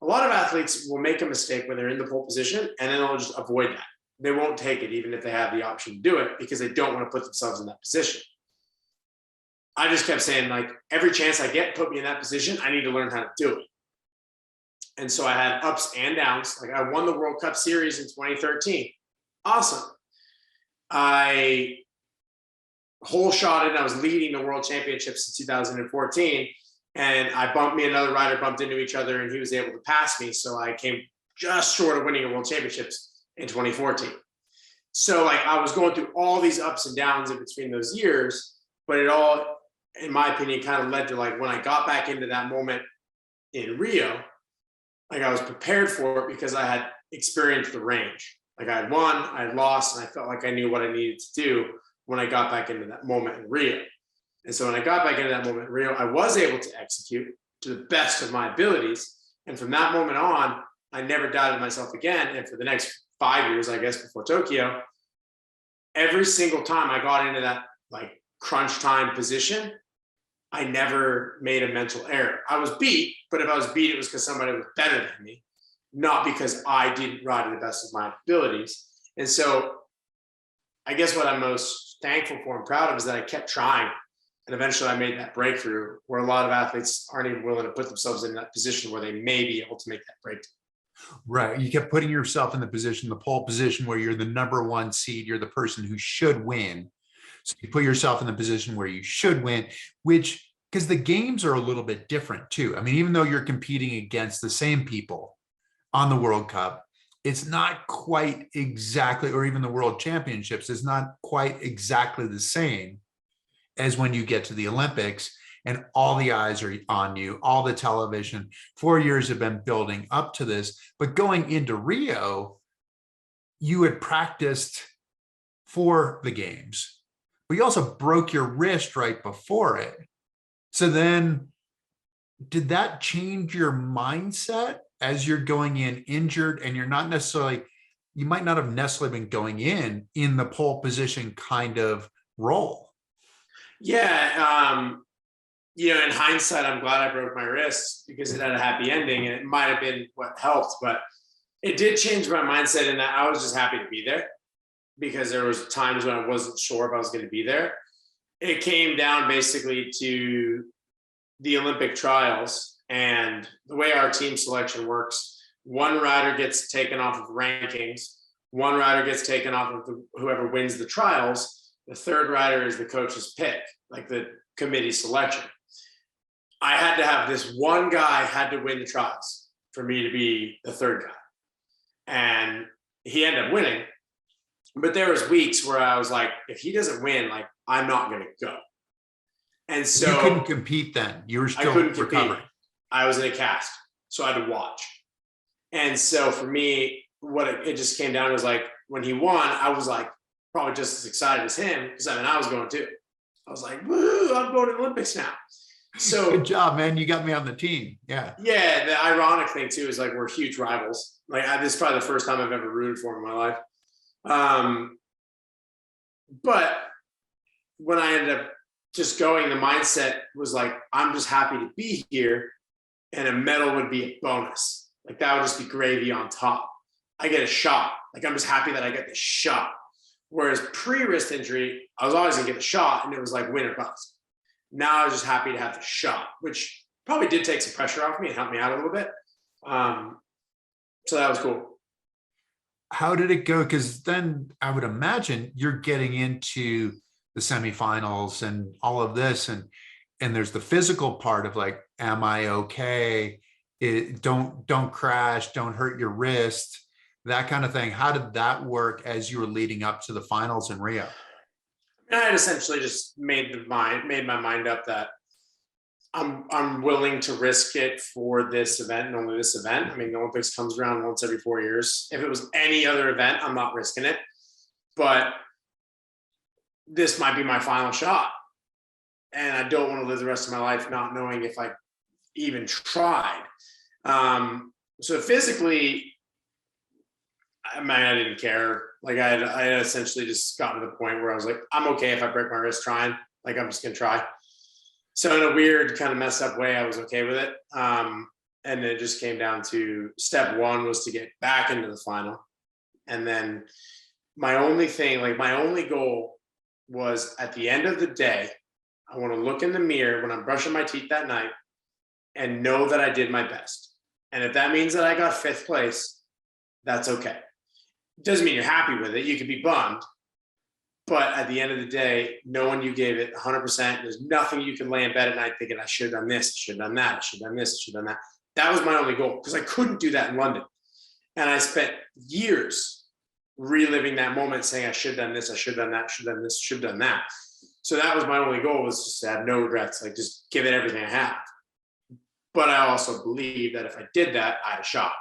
a lot of athletes will make a mistake when they're in the pole position and then they'll just avoid that. They won't take it even if they have the option to do it, because they don't want to put themselves in that position. I just kept saying, like, every chance I get, put me in that position. I need to learn how to do it. And so I had ups and downs. Like, I won the World Cup Series in 2013. Awesome. I whole shotted. I was leading the World Championships in 2014. And another rider bumped into each other, and he was able to pass me. So I came just short of winning a World Championships in 2014. So, like, I was going through all these ups and downs in between those years, but it all, in my opinion, kind of led to, like, when I got back into that moment in Rio, like, I was prepared for it because I had experienced the range. Like, I had won, I had lost, and I felt like I knew what I needed to do when I got back into that moment in Rio. And so when I got back into that moment in Rio, I was able to execute to the best of my abilities. And from that moment on, I never doubted myself again. And for the next 5 years, I guess, before Tokyo, every single time I got into that, like, crunch time position, I never made a mental error. I was beat, but if I was beat, it was because somebody was better than me, not because I didn't ride to the best of my abilities. And so I guess what I'm most thankful for and proud of is that I kept trying. And eventually I made that breakthrough, where a lot of athletes aren't even willing to put themselves in that position where they may be able to make that breakthrough. Right. You kept putting yourself in the pole position where you're the #1 seed. You're the person who should win. So you put yourself in the position where you should win, because the games are a little bit different too. I mean, even though you're competing against the same people on the World Cup, it's not quite exactly, or even the World Championships, is not quite exactly the same as when you get to the Olympics and all the eyes are on you, all the television. 4 years have been building up to this, but going into Rio, you had practiced for the games, but you also broke your wrist right before it. So then, did that change your mindset as you're going in injured, and you're not necessarily, you might not have necessarily been going in the pole position kind of role? Yeah. In hindsight, I'm glad I broke my wrist because it had a happy ending, and it might have been what helped, but it did change my mindset in that I was just happy to be there, because there was times when I wasn't sure if I was going to be there. It came down basically to the Olympic trials, and the way our team selection works, one rider gets taken off of rankings, one rider gets taken off of whoever wins the trials, the third rider is the coach's pick, like the committee selection. I had to have this one guy had to win the trials for me to be the third guy. And he ended up winning. But there was weeks where I was like, if he doesn't win, like, I'm not going to go. And so you couldn't compete then. You were still recovering. I was in a cast, so I had to watch. And so for me, what it just came down to was like, when he won, I was like probably just as excited as him, because I mean, I was going too. I was like, woo, I'm going to the Olympics now. So good job, man. You got me on the team. Yeah. Yeah. The ironic thing too is like, we're huge rivals. Like, this is probably the first time I've ever rooted for him in my life. But when I ended up just going, the mindset was like, I'm just happy to be here, and a medal would be a bonus. Like, that would just be gravy on top. I get a shot. Like, I'm just happy that I get the shot. Whereas pre-wrist injury, I was always gonna get the shot, and it was like win or bust. Now I was just happy to have the shot, which probably did take some pressure off me and help me out a little bit. So that was cool. How did it go? Because then I would imagine you're getting into the semifinals and all of this, and there's the physical part of like, am I okay? Don't crash, don't hurt your wrist, that kind of thing. How did that work as you were leading up to the finals in Rio? I had essentially just made my mind up that I'm willing to risk it for this event and only this event. I mean, the Olympics comes around once every 4 years. If it was any other event, I'm not risking it. But this might be my final shot. And I don't want to live the rest of my life not knowing if I even tried. So physically, I didn't care. Like, I had essentially just gotten to the point where I was like, I'm okay if I break my wrist trying. Like, I'm just going to try. So in a weird kind of messed up way, I was okay with it. And it just came down to step one was to get back into the final. And then my only goal was, at the end of the day, I want to look in the mirror when I'm brushing my teeth that night and know that I did my best. And if that means that I got 5th place, that's okay. It doesn't mean you're happy with it. You could be bummed. But at the end of the day, knowing you gave it 100%, there's nothing you can lay in bed at night thinking, I should have done this, I should have done that, I should have done this, I should have done that. That was my only goal, because I couldn't do that in London. And I spent years reliving that moment saying, I should have done this, I should have done that, I should have done this, I should have done that. So that was my only goal, was just to have no regrets, like just give it everything I have. But I also believe that if I did that, I had a shot.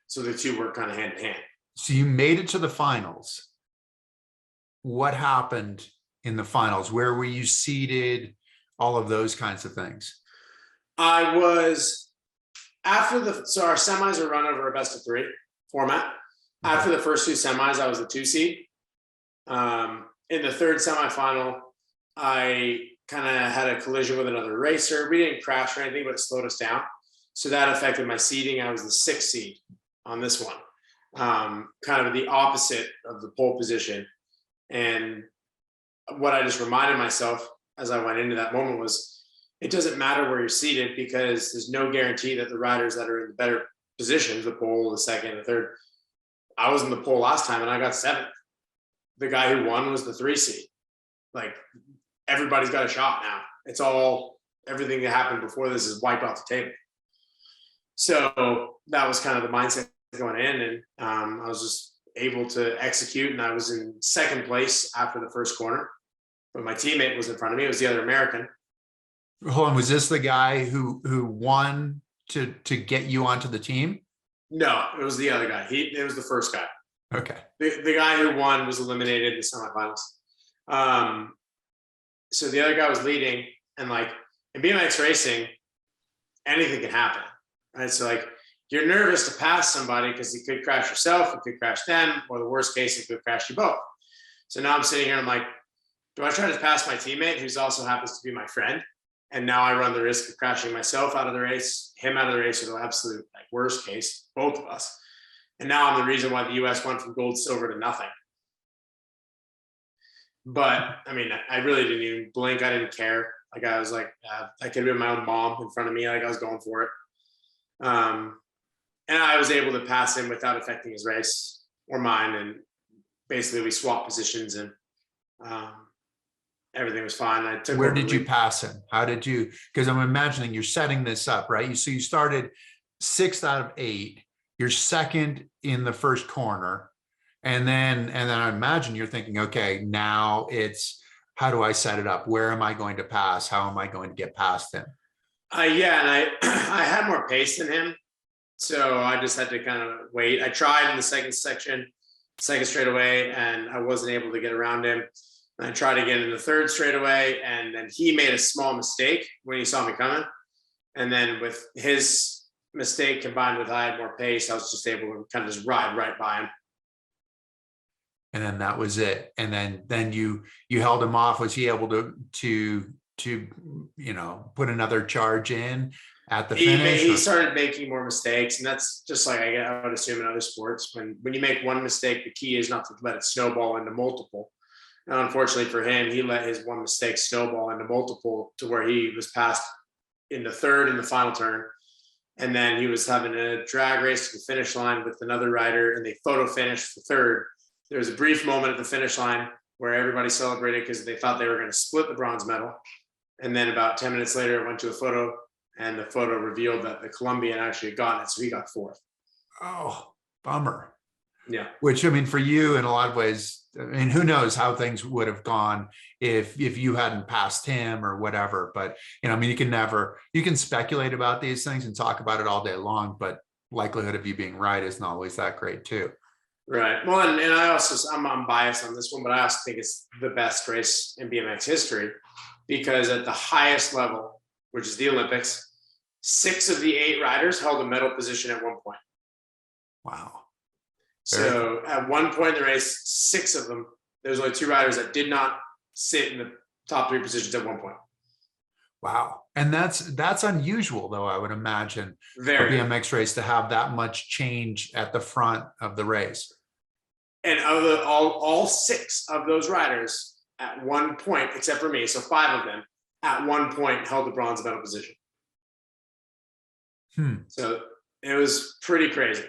So the two work kind of hand in hand. So you made it to the finals. What happened in the finals? Where were you seated? All of those kinds of things. I was so our semis are run over a best of 3 format. Okay. After the first 2 semis, I was the 2 seed. In the third semifinal, I kind of had a collision with another racer. We didn't crash or anything, but it slowed us down. So that affected my seeding. I was the 6th seed on this one, kind of the opposite of the pole position. And what I just reminded myself as I went into that moment was, it doesn't matter where you're seated, because there's no guarantee that the riders that are in the better positions, the pole, the second, the third, I was in the pole last time and I got 7th. The guy who won was the 3 seed. Like, everybody's got a shot now. It's all, everything that happened before this is wiped off the table. So that was kind of the mindset going in, and I was just able to execute, and I was in 2nd place after the first corner, but my teammate was in front of me. It was the other American. Hold on, was this the guy who won to get you onto the team? No, it was the other guy. It was the first guy. Okay. The guy who won was eliminated in the semifinals. So the other guy was leading, and like, in BMX racing, anything can happen, right? So like, you're nervous to pass somebody because you could crash yourself, it could crash them, or the worst case, it could crash you both. So now I'm sitting here and I'm like, do I try to pass my teammate, who's also happens to be my friend? And now I run the risk of crashing myself out of the race, him out of the race, or the absolute like worst case, both of us. And now I'm the reason why the US went from gold, silver to nothing. But I mean, I really didn't even blink. I didn't care. Like I was like, I could have been my own mom in front of me. Like I was going for it. And I was able to pass him without affecting his race or mine. And basically we swapped positions and um, everything was fine. I took Where over did the you lead. pass him? How did you, because I'm imagining you're setting this up, right? So you started 6th out of 8. You're second in the first corner. And then I imagine you're thinking, okay, now it's, how do I set it up? Where am I going to pass? How am I going to get past him? Yeah, and I I had more pace than him, so I just had to kind of wait. I tried in the second section, second straightaway, and I wasn't able to get around him. And I tried again in the third straightaway, and then he made a small mistake when he saw me coming. And then with his mistake combined with I had more pace, I was just able to kind of just ride right by him. And then that was it. And then you held him off. Was he able to put another charge in at the finish? He started making more mistakes, and that's just like I would assume in other sports. When you make one mistake, the key is not to let it snowball into multiple. And unfortunately for him, he let his one mistake snowball into multiple to where he was passed in the third and the final turn. And then he was having a drag race to the finish line with another rider, and they photo finished for third. There was a brief moment at the finish line where everybody celebrated because they thought they were going to split the bronze medal. And then about 10 minutes later, it went to a photo, and the photo revealed that the Colombian actually had gotten it. So he got 4th. Oh, bummer. Yeah. Which, I mean, for you in a lot of ways, I mean, who knows how things would have gone if you hadn't passed him or whatever. But, I mean, you can speculate about these things and talk about it all day long, but likelihood of you being right isn't always that great too. Right. Well, and I also, I'm biased on this one, but I also think it's the best race in BMX history because at the highest level, which is the Olympics, 6 of the 8 riders held a medal position at one point. Wow. So at one point in the race, 6 of them, there's only 2 riders that did not sit in the top 3 positions at one point. Wow. And that's unusual, though, I would imagine, Very. a BMX race to have that much change at the front of the race. And all 6 of those riders at one point, except for me, so 5 of them at one point held the bronze medal position. So it was pretty crazy.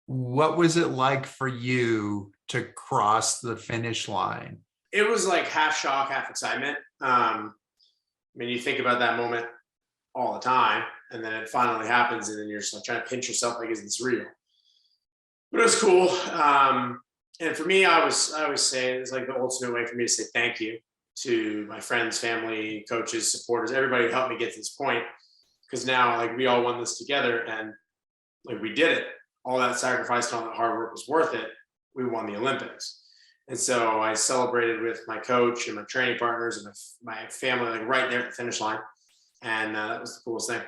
What was it like for you to cross the finish line? It was like half shock, half excitement. I mean, you think about that moment all the time, and then it finally happens, and then you're just like trying to pinch yourself, like, is this real? But it was cool. And for me, I always say it's like the ultimate way for me to say thank you to my friends, family, coaches, supporters, everybody who helped me get to this point. Because now, like, we all won this together, and like we did it. All that sacrifice and all that hard work was worth it. We won the Olympics. And so I celebrated with my coach and my training partners and my family, like right there at the finish line. And that was the coolest thing.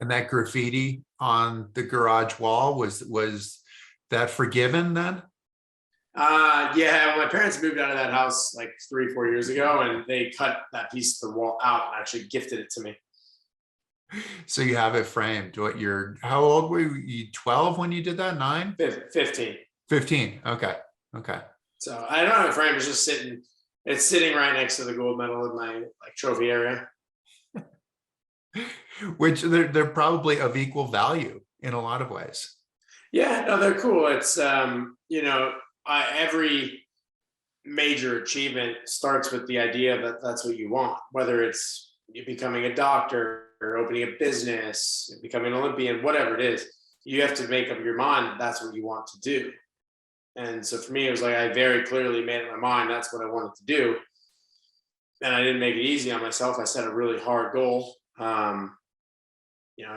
And that graffiti on the garage wall, was that forgiven then? Yeah, my parents moved out of that house like 3-4 years ago, and they cut that piece of the wall out and actually gifted it to me. So you have it framed. How old were you? 12 when you did that? 9? 15. 15. Okay. So I don't have a frame. It's just sitting. It's sitting right next to the gold medal in my trophy area. Which they're probably of equal value in a lot of ways. Yeah, no, they're cool. It's every major achievement starts with the idea that that's what you want, whether it's becoming a doctor or opening a business, becoming an Olympian, whatever it is. You have to make up your mind that's what you want to do. And so for me, it was like I very clearly made up my mind that's what I wanted to do. And I didn't make it easy on myself. I set a really hard goal. I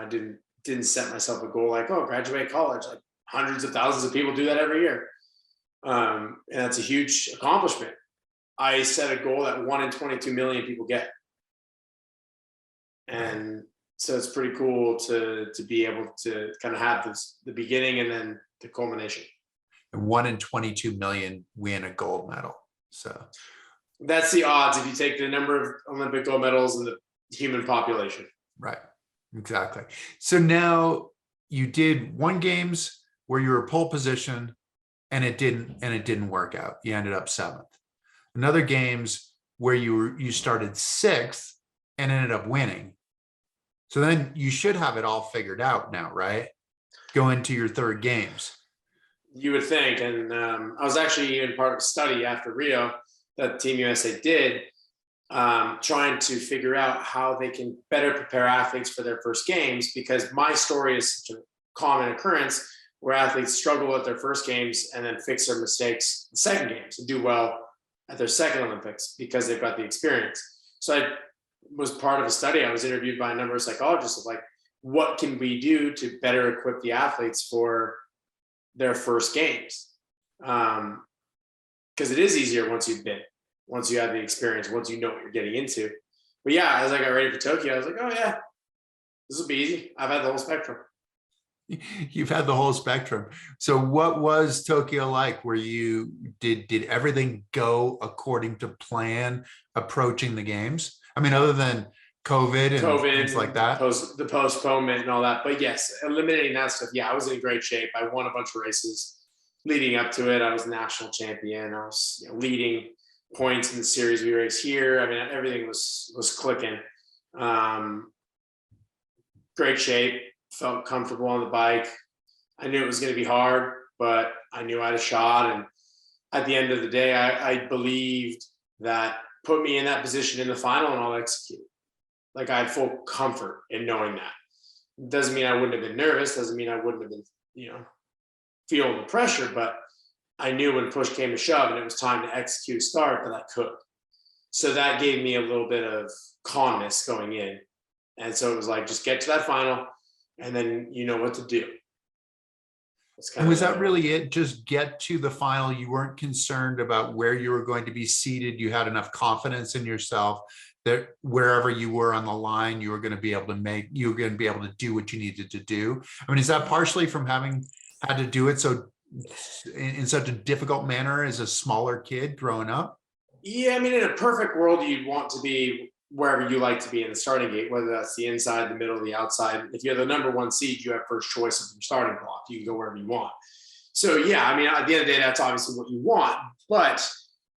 didn't set myself a goal like, oh, graduate college. Like hundreds of thousands of people do that every year. And that's a huge accomplishment. I set a goal that 1 in 22 million people get. And so it's pretty cool to be able to kind of have the beginning and then the culmination. And 1 in 22 million win a gold medal. So that's the odds if you take the number of Olympic gold medals and the human population. Right. Exactly. So now you did 1 games where you were pole position and it didn't work out. You ended up 7th. Another games where you started sixth and ended up winning. So then you should have it all figured out now, right? Go into your third games. You would think. And I was actually even part of a study after Rio that Team USA did, trying to figure out how they can better prepare athletes for their first games, because my story is such a common occurrence where athletes struggle at their first games and then fix their mistakes in the second games and do well at their second Olympics because they've got the experience. So I was part of a study. I was interviewed by a number of psychologists of like, what can we do to better equip the athletes for their first games? Because it is easier once you've been, once you have the experience, once you know what you're getting into. But yeah, as I got ready for Tokyo, I was like, oh yeah, this will be easy. I've had the whole spectrum. You've had the whole spectrum. So what was Tokyo like? Where you did everything go according to plan approaching the games? I mean, other than COVID and things like that. The postponement and all that. But yes, eliminating that stuff. Yeah, I was in great shape. I won a bunch of races leading up to it. I was national champion. I was leading points in the series we race here. I mean, everything was clicking. Great shape. Felt comfortable on the bike. I knew it was going to be hard, but I knew I had a shot. And at the end of the day, I believed that put me in that position in the final and I'll execute. Like I had full comfort in knowing that. Doesn't mean I wouldn't have been nervous. Doesn't mean I wouldn't have been, feeling the pressure, but I knew when push came to shove and it was time to execute a start that I could. So that gave me a little bit of calmness going in. And so it was like, just get to that final and then you know what to do. And was that really it? Just get to the final. You weren't concerned about where you were going to be seated. You had enough confidence in yourself that wherever you were on the line, you were going to be able to do what you needed to do. I mean, is that partially from having had to do it so in such a difficult manner as a smaller kid growing up? Yeah, I mean, in a perfect world, you'd want to be wherever you like to be in the starting gate, whether that's the inside, the middle, the outside. If you're the number one seed, you have first choice of your starting block. You can go wherever you want. So yeah, I mean, at the end of the day, that's obviously what you want. But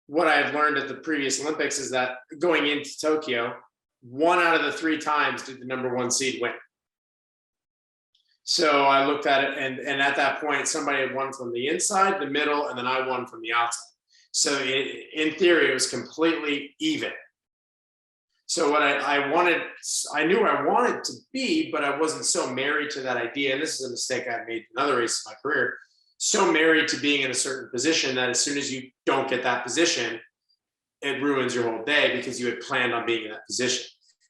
what I had learned at the previous Olympics is that going into Tokyo, 1 out of the 3 times did the number one seed win. So I looked at it, and at that point, somebody had won from the inside, the middle, and then I won from the outside. So in theory, it was completely even. So what I wanted, I knew where I wanted to be, but I wasn't so married to that idea. And this is a mistake I've made in other races in my career. So married to being in a certain position that as soon as you don't get that position, it ruins your whole day because you had planned on being in that position.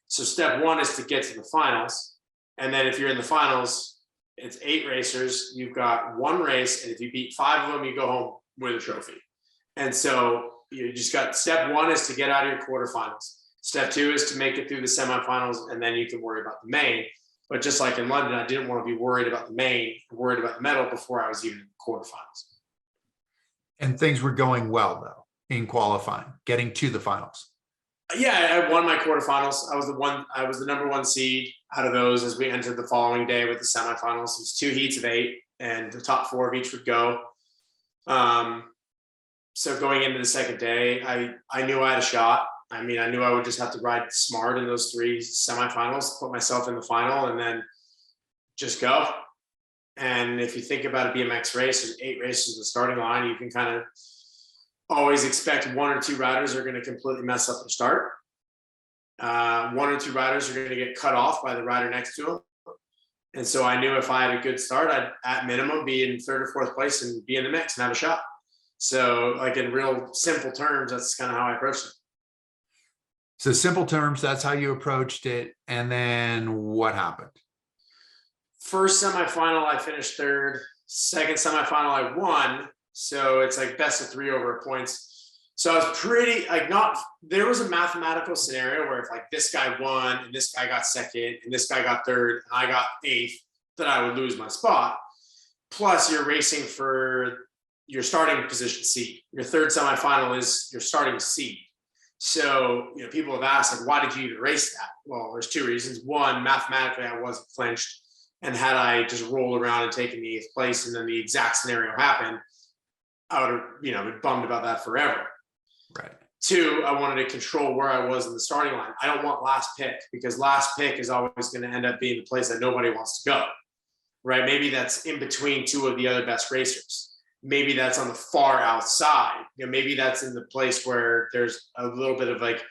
So step 1 is to get to the finals. And then if you're in the finals, it's 8 racers. You've got 1 race. And if you beat 5 of them, you go home with a trophy. And so you just got step 1 is to get out of your quarterfinals. Step 2 is to make it through the semifinals, and then you can worry about the main. But just like in London, I didn't want to be worried about the main, worried about the medal before I was even in the quarterfinals. And things were going well, though, in qualifying, getting to the finals. Yeah, I won my quarterfinals. I was the number 1 seed out of those as we entered the following day with the semifinals. It was 2 heats of 8, and the top 4 of each would go. So going into the second day, I knew I had a shot. I mean, I knew I would just have to ride smart in those 3 semifinals, put myself in the final, and then just go. And if you think about a BMX race, there's 8 races at the starting line. You can kind of always expect 1 or 2 riders are going to completely mess up their start. 1 or 2 riders are going to get cut off by the rider next to them. And so I knew if I had a good start, I'd at minimum be in 3rd or 4th place and be in the mix and have a shot. So like in real simple terms, that's kind of how I approached it. So simple terms, that's how you approached it. And then what happened? First semifinal, I finished 3rd. Second semifinal, I won. So it's like best of 3 over points. So I was pretty there was a mathematical scenario where if like this guy won and this guy got 2nd and this guy got 3rd and I got 8th, that I would lose my spot. Plus you're racing for your starting position seed. Your 3rd semifinal is your starting seed. So, people have asked, like, why did you even race that? Well, there's 2 reasons. 1, mathematically, I wasn't clinched. And had I just rolled around and taken the 8th place and then the exact scenario happened, I would have, been bummed about that forever. Right. Two, I wanted to control where I was in the starting line. I don't want last pick, because last pick is always going to end up being the place that nobody wants to go, right? Maybe that's in between two of the other best racers. Maybe that's on the far outside. Maybe that's in the place where there's a little bit of like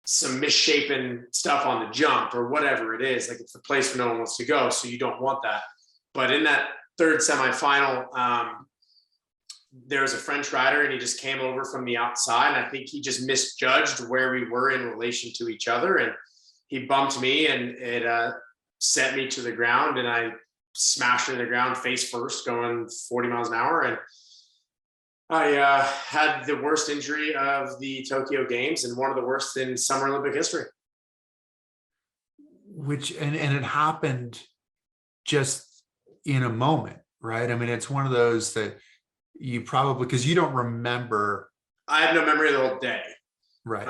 some misshapen stuff on the jump or whatever it is. Like it's the place where no one wants to go, so you don't want that. But in that third semifinal, there was a French rider and he just came over from the outside. And I think he just misjudged where we were in relation to each other. And he bumped me and it sent me to the ground, and I smashed into the ground face first going 40 miles an hour. And I had the worst injury of the Tokyo Games and one of the worst in Summer Olympic history. And it happened just in a moment, right? I mean, it's one of those that you probably, because you don't remember. I have no memory of the whole day. Right.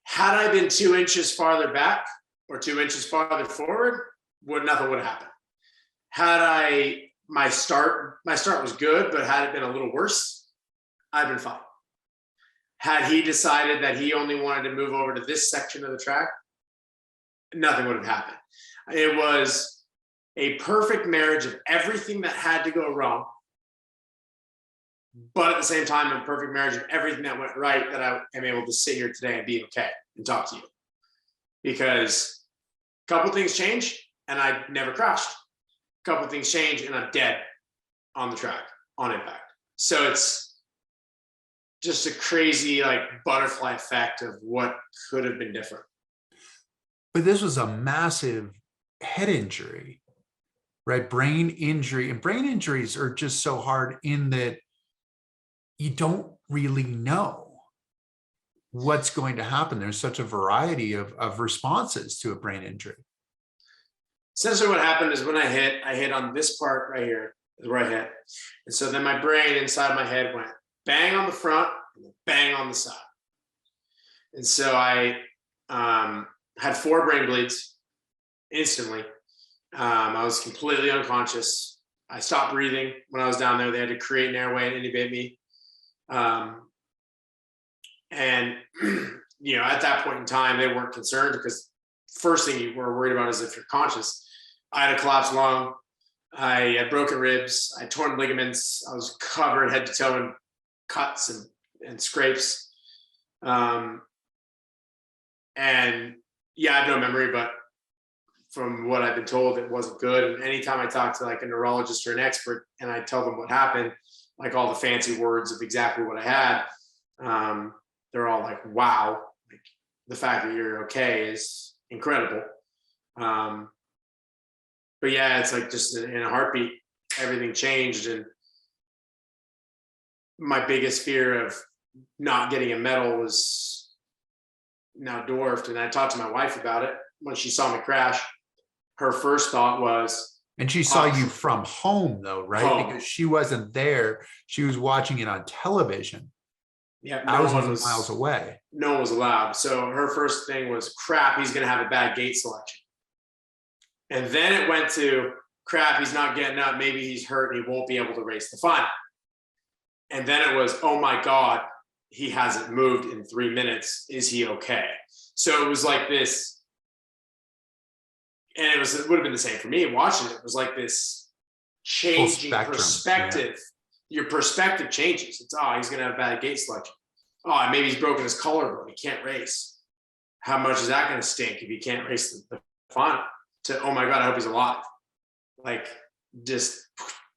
Had I been 2 inches farther back or 2 inches farther forward, nothing would happen. Had my start was good, but had it been a little worse, I'd been fine. Had he decided that he only wanted to move over to this section of the track, nothing would have happened. It was a perfect marriage of everything that had to go wrong, but at the same time, a perfect marriage of everything that went right, that I am able to sit here today and be okay and talk to you. Because a couple things changed and I never crashed. A couple things change and I'm dead on the track on impact. So it's just a crazy like butterfly effect of what could have been different. But this was a massive head injury, right? Brain injury. And brain injuries are just so hard in that you don't really know what's going to happen. There's such a variety of responses to a brain injury. Essentially what happened is when I hit on this part right here, where I hit. And so then my brain inside my head went bang on the front and bang on the side. And so I had 4 brain bleeds instantly. I was completely unconscious. I stopped breathing when I was down there. They had to create an airway and intubate me. And at that point in time, they weren't concerned, because first thing you were worried about is if you're conscious. I had a collapsed lung. I had broken ribs. I had torn ligaments. I was covered head to toe in cuts and scrapes. And yeah, I have no memory, but from what I've been told, it wasn't good. And anytime I talk to like a neurologist or an expert and I tell them what happened, like all the fancy words of exactly what I had, they're all like, wow, like the fact that you're okay is incredible. But yeah, it's like just in a heartbeat, everything changed. And my biggest fear of not getting a medal was now dwarfed. And I talked to my wife about it when she saw me crash. Her first thought was, and she saw you from home though, right? Home. Because she wasn't there. She was watching it on television. Yeah, thousands of miles away. No one was allowed. So her first thing was, crap, he's going to have a bad gate selection. And then it went to, crap, he's not getting up. Maybe he's hurt and he won't be able to race the final. And then it was, oh my God, he hasn't moved in 3 minutes. Is he okay? So it was like this. And it would have been the same for me watching it. It was like this changing perspective. Yeah. Your perspective changes. It's, he's going to have a bad gate selection. Maybe he's broken his collarbone. He can't race. How much is that going to stink if he can't race the final? To, oh my God, I hope he's alive. Like just,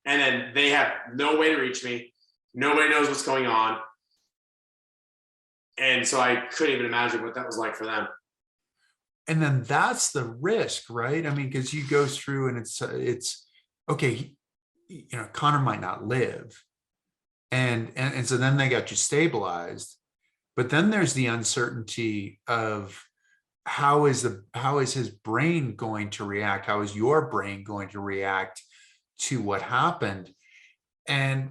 and then they have no way to reach me. Nobody knows what's going on. And so I couldn't even imagine what that was like for them. And then that's the risk, right? I mean, because you go through and it's okay, Connor might not live. And so then they got you stabilized. But then there's the uncertainty of how is his brain going to react? How is your brain going to react to what happened? And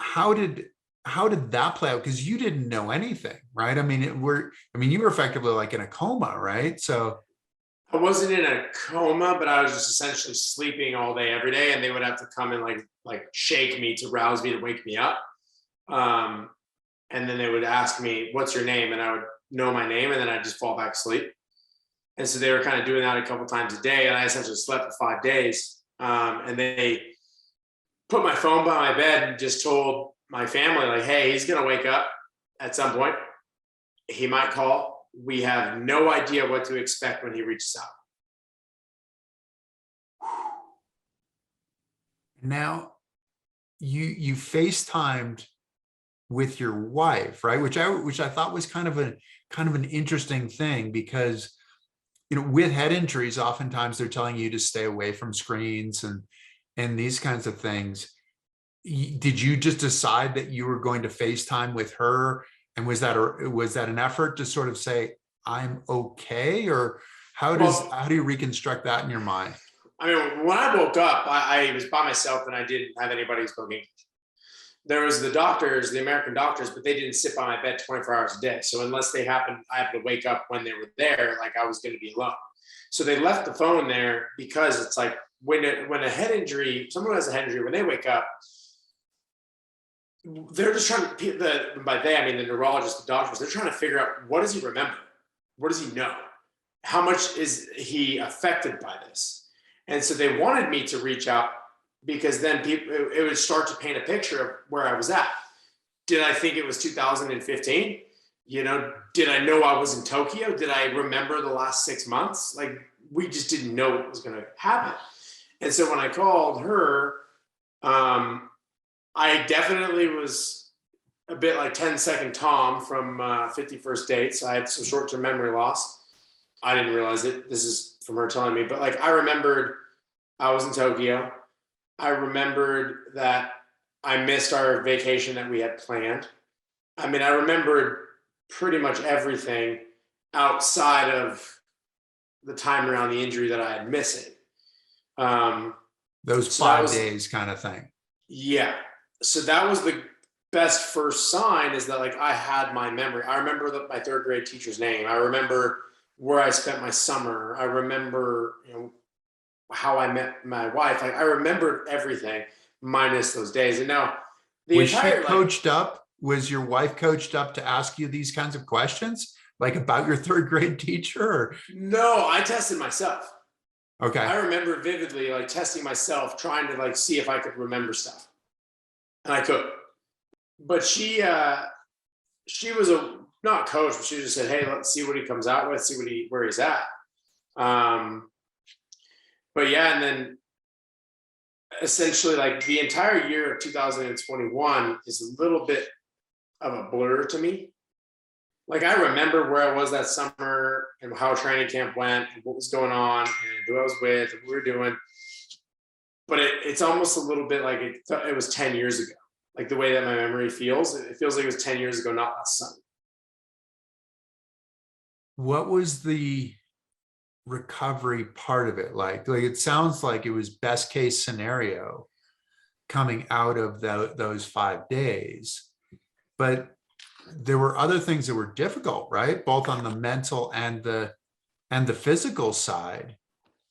how did that play out? Because you didn't know anything, right? I mean, you were effectively like in a coma, right? So I wasn't in a coma, but I was just essentially sleeping all day, every day, and they would have to come and like shake me to rouse me, to wake me up. and then they would ask me, "What's your name?" and I would know my name, and then I'd just fall back asleep. And so they were kind of doing that a couple times a day, and I essentially slept for 5 days. And they put my phone by my bed and just told my family, like, "Hey, he's gonna wake up at some point. He might call. We have no idea what to expect when he reaches out." Now you FaceTimed with your wife, right? Which I thought was kind of an interesting thing because with head injuries, oftentimes they're telling you to stay away from screens and these kinds of things. Did you just decide that you were going to FaceTime with her? And was that an effort to sort of say, I'm okay? Or how Well, do you reconstruct that in your mind? I mean, when I woke up, I was by myself and I didn't have anybody who spoke English. There was the doctors, the American doctors, but they didn't sit by my bed 24 hours a day. So unless I happened to wake up when they were there, like I was going to be alone. So they left the phone there because it's like when a head injury, someone who has a head injury, when they wake up, they're just trying to, by they, I mean the neurologists, the doctors, they're trying to figure out, what does he remember? What does he know? How much is he affected by this? And so they wanted me to reach out because then it would start to paint a picture of where I was at. Did I think it was 2015? Did I know I was in Tokyo? Did I remember the last 6 months? Like, we just didn't know what was going to happen. And so when I called her, I definitely was a bit like 10-second Tom from 50 First Dates. I had some short-term memory loss. I didn't realize it. This is from her telling me. But like, I remembered I was in Tokyo. I remembered that I missed our vacation that we had planned. I mean, I remembered pretty much everything outside of the time around the injury that I had missing. Those So that 5 days kind of thing. yeah. So that was the best first sign, is that like I had my memory. I remember my third grade teacher's name. I remember where I spent my summer. I remember, how I met my wife. Like, I remembered everything minus those days. And now the Was she entire like coached up? Was your wife coached up to ask you these kinds of questions, like about your third grade teacher? no, I tested myself. Okay. I remember vividly like testing myself, trying to like see if I could remember stuff. And I could. But she was a not coach, but she just said, "Hey, let's see what he comes out with, see where he's at." Um, but yeah, and then essentially like the entire year of 2021 is a little bit of a blur to me. Like, I remember where I was that summer and how training camp went and what was going on and who I was with and what we were doing. But it's almost a little bit like it was 10 years ago. Like, the way that my memory feels, it feels like it was 10 years ago, not last summer. What was the recovery part of it like? Like, it sounds like it was best case scenario coming out of those 5 days, but there were other things that were difficult, right? Both on the mental and the physical side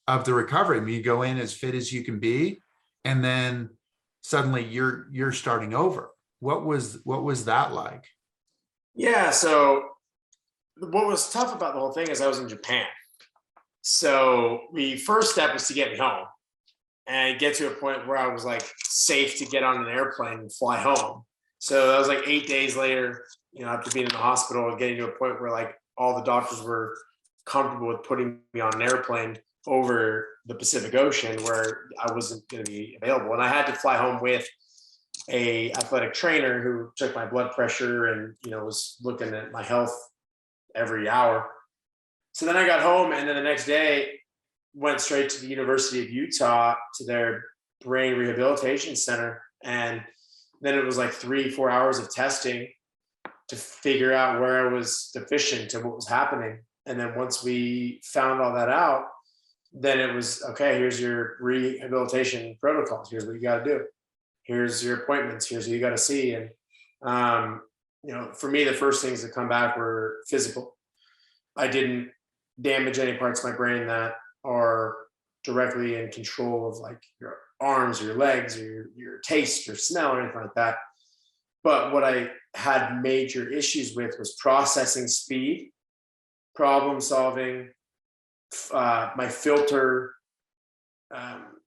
of the recovery. I mean, you go in as fit as you can be, and then suddenly you're starting over. What was that like? Yeah. So what was tough about the whole thing is I was in Japan. So the first step was to get me home and get to a point where I was like safe to get on an airplane and fly home. So that was like 8 days later, after being in the hospital and getting to a point where like all the doctors were comfortable with putting me on an airplane over the Pacific Ocean where I wasn't going to be available. And I had to fly home with a athletic trainer who took my blood pressure and, was looking at my health every hour. So then I got home, and then the next day went straight to the University of Utah to their brain rehabilitation center. And then it was like 3-4 hours of testing to figure out where I was deficient and what was happening. And then once we found all that out, then it was, okay, here's your rehabilitation protocols. Here's what you got to do. Here's your appointments. Here's who you got to see. And, for me, the first things that come back were physical. I didn't damage any parts of my brain that are directly in control of like your arms or your legs or your taste or smell or anything like that. But what I had major issues with was processing speed, problem solving, my filter,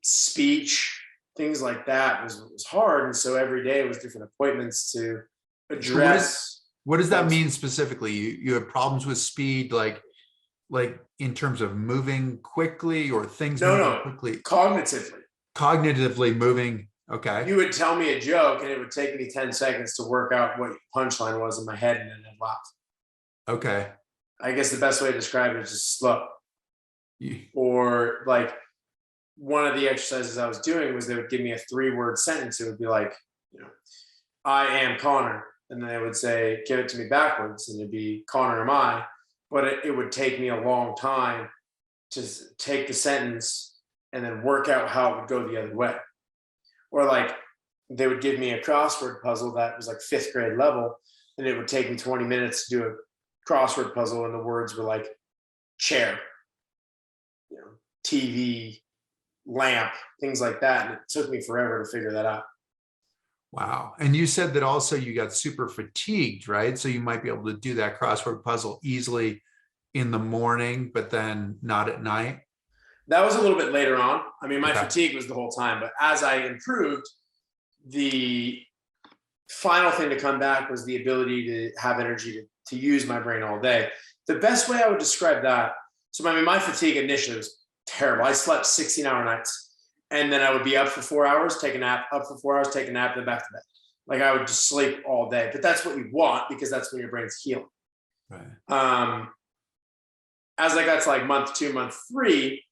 speech, things like that was hard. And so every day was different appointments to So address. what does that those. mean specifically? You have problems with speed, like in terms of moving quickly or things No, moving no, quickly, cognitively. cognitively moving. Okay. You would tell me a joke and it would take me 10 seconds to work out what your punchline was in my head and then I'd laugh. Okay. I guess the best way to describe it is just slow. You- Or like one of the exercises I was doing was they would give me a 3-word sentence. It would be like, I am Connor. And then they would say, give it to me backwards. And it'd be Connor am I. But it would take me a long time to take the sentence and then work out how it would go the other way. Or like they would give me a crossword puzzle that was like 5th grade level. And it would take me 20 minutes to do a crossword puzzle. And the words were like chair, TV, lamp, things like that. And it took me forever to figure that out. Wow. And you said that also you got super fatigued, right? So you might be able to do that crossword puzzle easily in the morning, but then not at night. That was a little bit later on. I mean, my Okay. fatigue was the whole time, but as I improved, the final thing to come back was the ability to have energy to use my brain all day. The best way I would describe that, so I mean, my fatigue initially was terrible. I slept 16-hour nights, and then I would be up for 4 hours, take a nap, up for 4 hours, take a nap, then back to bed. Like I would just sleep all day, but that's what you want because that's when your brain's healing. Right. As I got to like month 2, month 3,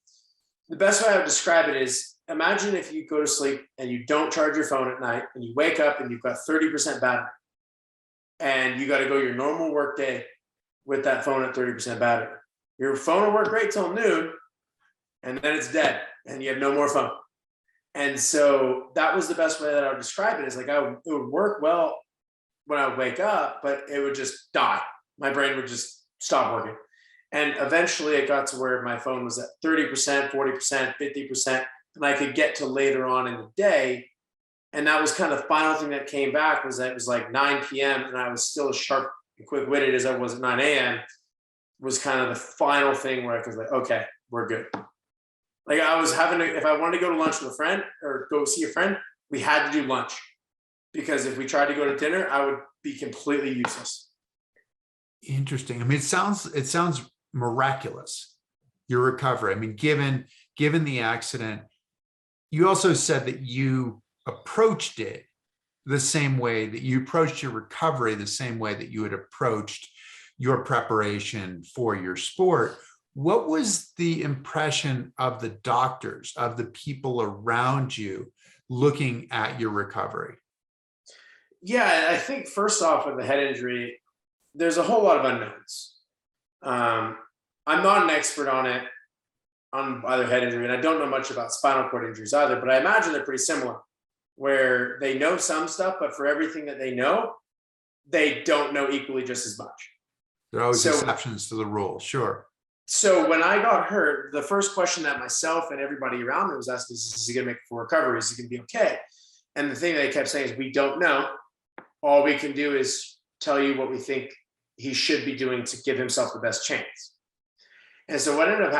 the best way I would describe it is imagine if you go to sleep and you don't charge your phone at night and you wake up and you've got 30% battery and you got to go your normal work day with that phone at 30% battery. Your phone will work great till noon and then it's dead and you have no more phone. And so that was the best way that I would describe it is like it would work well when I would wake up, but it would just die. My brain would just stop working. And eventually it got to where my phone was at 30%, 40%, 50%, and I could get to later on in the day. And that was kind of the final thing that came back was that it was like 9 p.m. and I was still as sharp and quick-witted as I was at 9 a.m. was kind of the final thing where I was like, okay, we're good. Like I was having to, if I wanted to go to lunch with a friend or go see a friend, we had to do lunch. Because if we tried to go to dinner, I would be completely useless. Interesting. I mean, it sounds miraculous, your recovery. I mean, given the accident, you also said that you approached it the same way that you approached your recovery, the same way that you had approached your preparation for your sport. What was the impression of the doctors, of the people around you looking at your recovery? Yeah, I think first off with the head injury, there's a whole lot of unknowns. I'm not an expert on it, on either head injury, and I don't know much about spinal cord injuries either, but I imagine they're pretty similar, where they know some stuff, but for everything that they know, they don't know equally just as much. There are always So- exceptions to the rule, sure. So when I got hurt, the first question that myself and everybody around me was asking is he going to make it for recovery? Is he going to be okay? And the thing they kept saying is, we don't know. All we can do is tell you what we think he should be doing to give himself the best chance. And so what ended up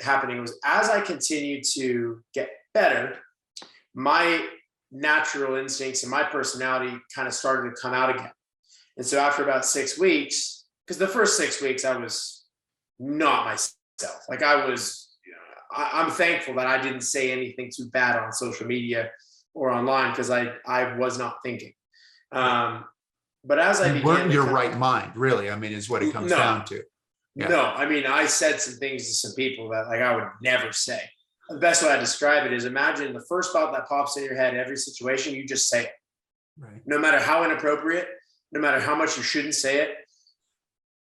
happening was as I continued to get better, my natural instincts and my personality kind of started to come out again. And so after about 6 weeks, because the first 6 weeks I was not myself. Like I was, I'm thankful that I didn't say anything too bad on social media or online because I was not thinking. But as I You weren't in your right mind, really. I mean, is what it comes down to. Yeah. No, I mean, I said some things to some people that like I would never say. The best way I describe it is imagine the first thought that pops in your head in every situation, you just say it. Right. No matter how inappropriate, no matter how much you shouldn't say it.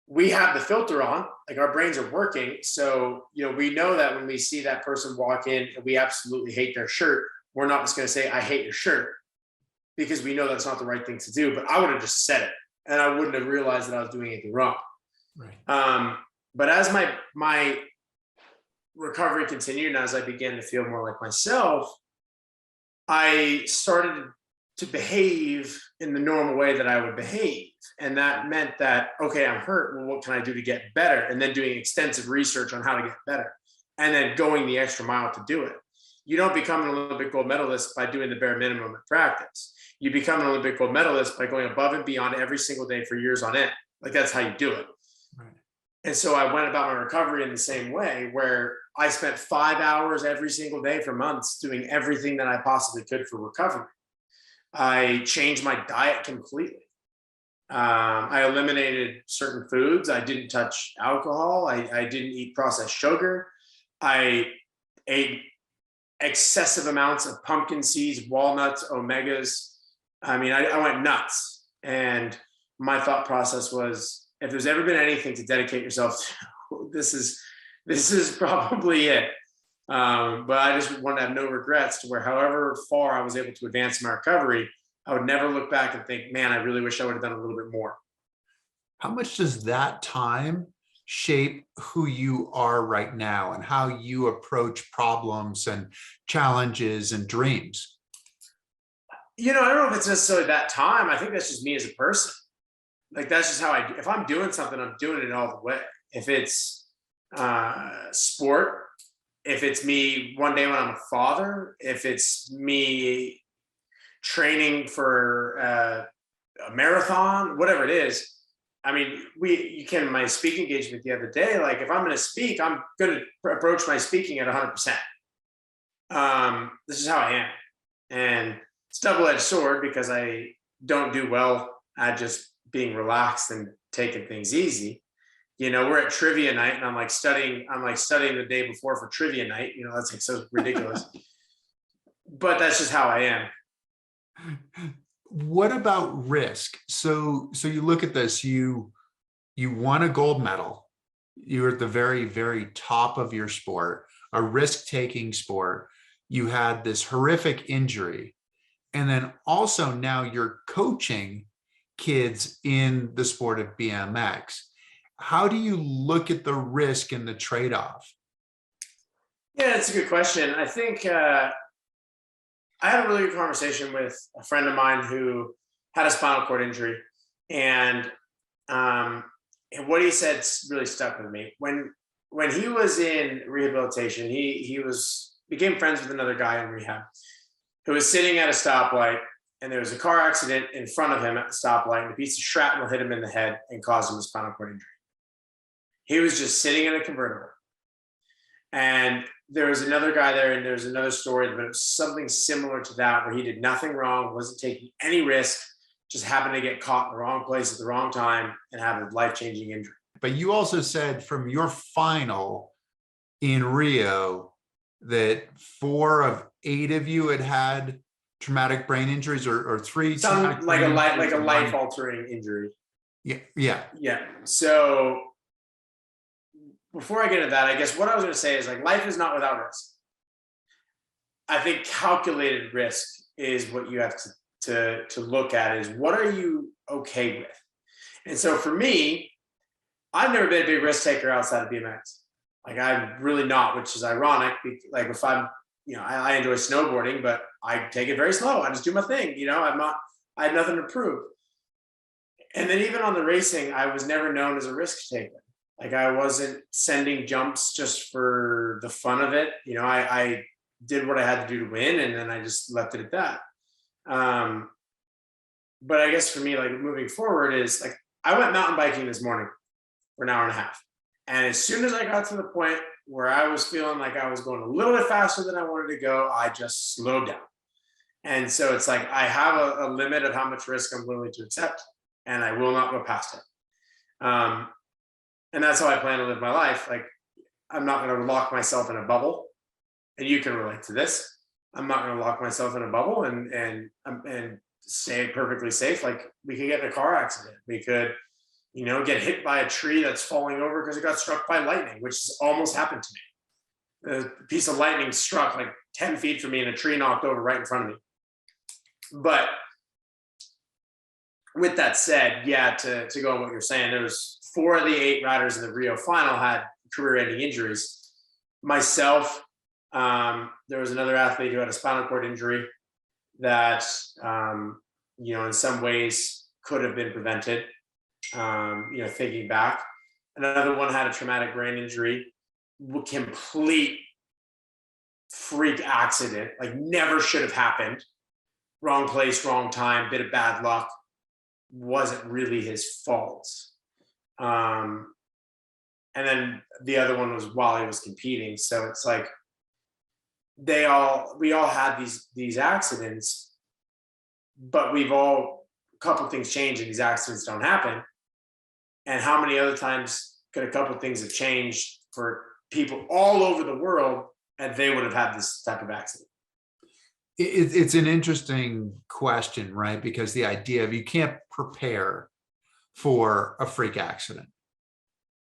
We have the filter on, like our brains are working. So, we know that when we see that person walk in and we absolutely hate their shirt, we're not just going to say, I hate your shirt, because we know that's not the right thing to do. But I would have just said it and I wouldn't have realized that I was doing anything wrong. Right. But as my recovery continued and as I began to feel more like myself, I started to behave in the normal way that I would behave. And that meant that, okay, I'm hurt. Well, what can I do to get better? And then doing extensive research on how to get better and then going the extra mile to do it. You don't become an Olympic gold medalist by doing the bare minimum at practice. You become an Olympic gold medalist by going above and beyond every single day for years on end. Like that's how you do it. Right. And so I went about my recovery in the same way, where I spent 5 hours every single day for months doing everything that I possibly could for recovery. I changed my diet completely. I eliminated certain foods. I didn't touch alcohol. I didn't eat processed sugar. I ate excessive amounts of pumpkin seeds, walnuts, omegas. I mean, I went nuts. And my thought process was, if there's ever been anything to dedicate yourself to, this is probably it. But I just want to have no regrets, to where however far I was able to advance my recovery, I would never look back and think, man, I really wish I would have done a little bit more. How much does that time shape who you are right now and how you approach problems and challenges and dreams? I don't know if it's necessarily that time. I think that's just me as a person. Like that's just how if I'm doing something, I'm doing it all the way. If it's sport, if it's me one day when I'm a father, if it's me training for a marathon, whatever it is. I mean, you came to my speaking engagement the other day. Like if I'm going to speak, I'm going to approach my speaking at 100%. This is how I am. And it's a double-edged sword, because I don't do well at just being relaxed and taking things easy. We're at trivia night and I'm like studying the day before for trivia night. That's like so ridiculous. But that's just how I am. What about risk? So you look at this, you won a gold medal. You're at the very, very top of your sport, a risk-taking sport. You had this horrific injury. And then also now you're coaching kids in the sport of BMX. How do you look at the risk and the trade-off? Yeah, that's a good question. I think I had a really good conversation with a friend of mine who had a spinal cord injury, and what he said really stuck with me. When he was in rehabilitation, he became friends with another guy in rehab who was sitting at a stoplight, and there was a car accident in front of him at the stoplight, and a piece of shrapnel hit him in the head and caused him a spinal cord injury. He was just sitting in a convertible. And there was another guy there, and there's another story, but it was something similar to that, where he did nothing wrong, wasn't taking any risk, just happened to get caught in the wrong place at the wrong time and have a life-changing injury. But you also said from your final in Rio that 4 of 8 of you had traumatic brain injuries, or 3 like a life-altering injury. Yeah. So before I get into that, I guess what I was going to say is, like, life is not without risk. I think calculated risk is what you have to look at, is what are you okay with? And so for me, I've never been a big risk taker outside of BMX. Like, I'm really not, which is ironic. Like, if I'm, I enjoy snowboarding, but I take it very slow. I just do my thing. I have nothing to prove. And then even on the racing, I was never known as a risk taker. Like, I wasn't sending jumps just for the fun of it. I did what I had to do to win, and then I just left it at that. But I guess for me, like, moving forward is, like, I went mountain biking this morning for an hour and a half. And as soon as I got to the point where I was feeling like I was going a little bit faster than I wanted to go, I just slowed down. And so it's like, I have a limit of how much risk I'm willing to accept, and I will not go past it. And that's how I plan to live my life. Like, I'm not going to lock myself in a bubble. And you can relate to this. I'm not going to lock myself in a bubble and stay perfectly safe. Like, we could get in a car accident. We could, get hit by a tree that's falling over because it got struck by lightning, which has almost happened to me. A piece of lightning struck like 10 feet from me, and a tree knocked over right in front of me. But with that said, yeah, to go on what you're saying, there was 4 of the 8 riders in the Rio final had career-ending injuries. Myself, there was another athlete who had a spinal cord injury. that, in some ways could have been prevented. Thinking back, another one had a traumatic brain injury, complete freak accident, like never should have happened. Wrong place, wrong time, bit of bad luck. Wasn't really his fault. Um, and then the other one was while he was competing. So it's like we all had these accidents, but a couple things change and these accidents don't happen. And how many other times could a couple things have changed for people all over the world and they would have had this type of accident? It's an interesting question, right? Because the idea of you can't prepare for a freak accident.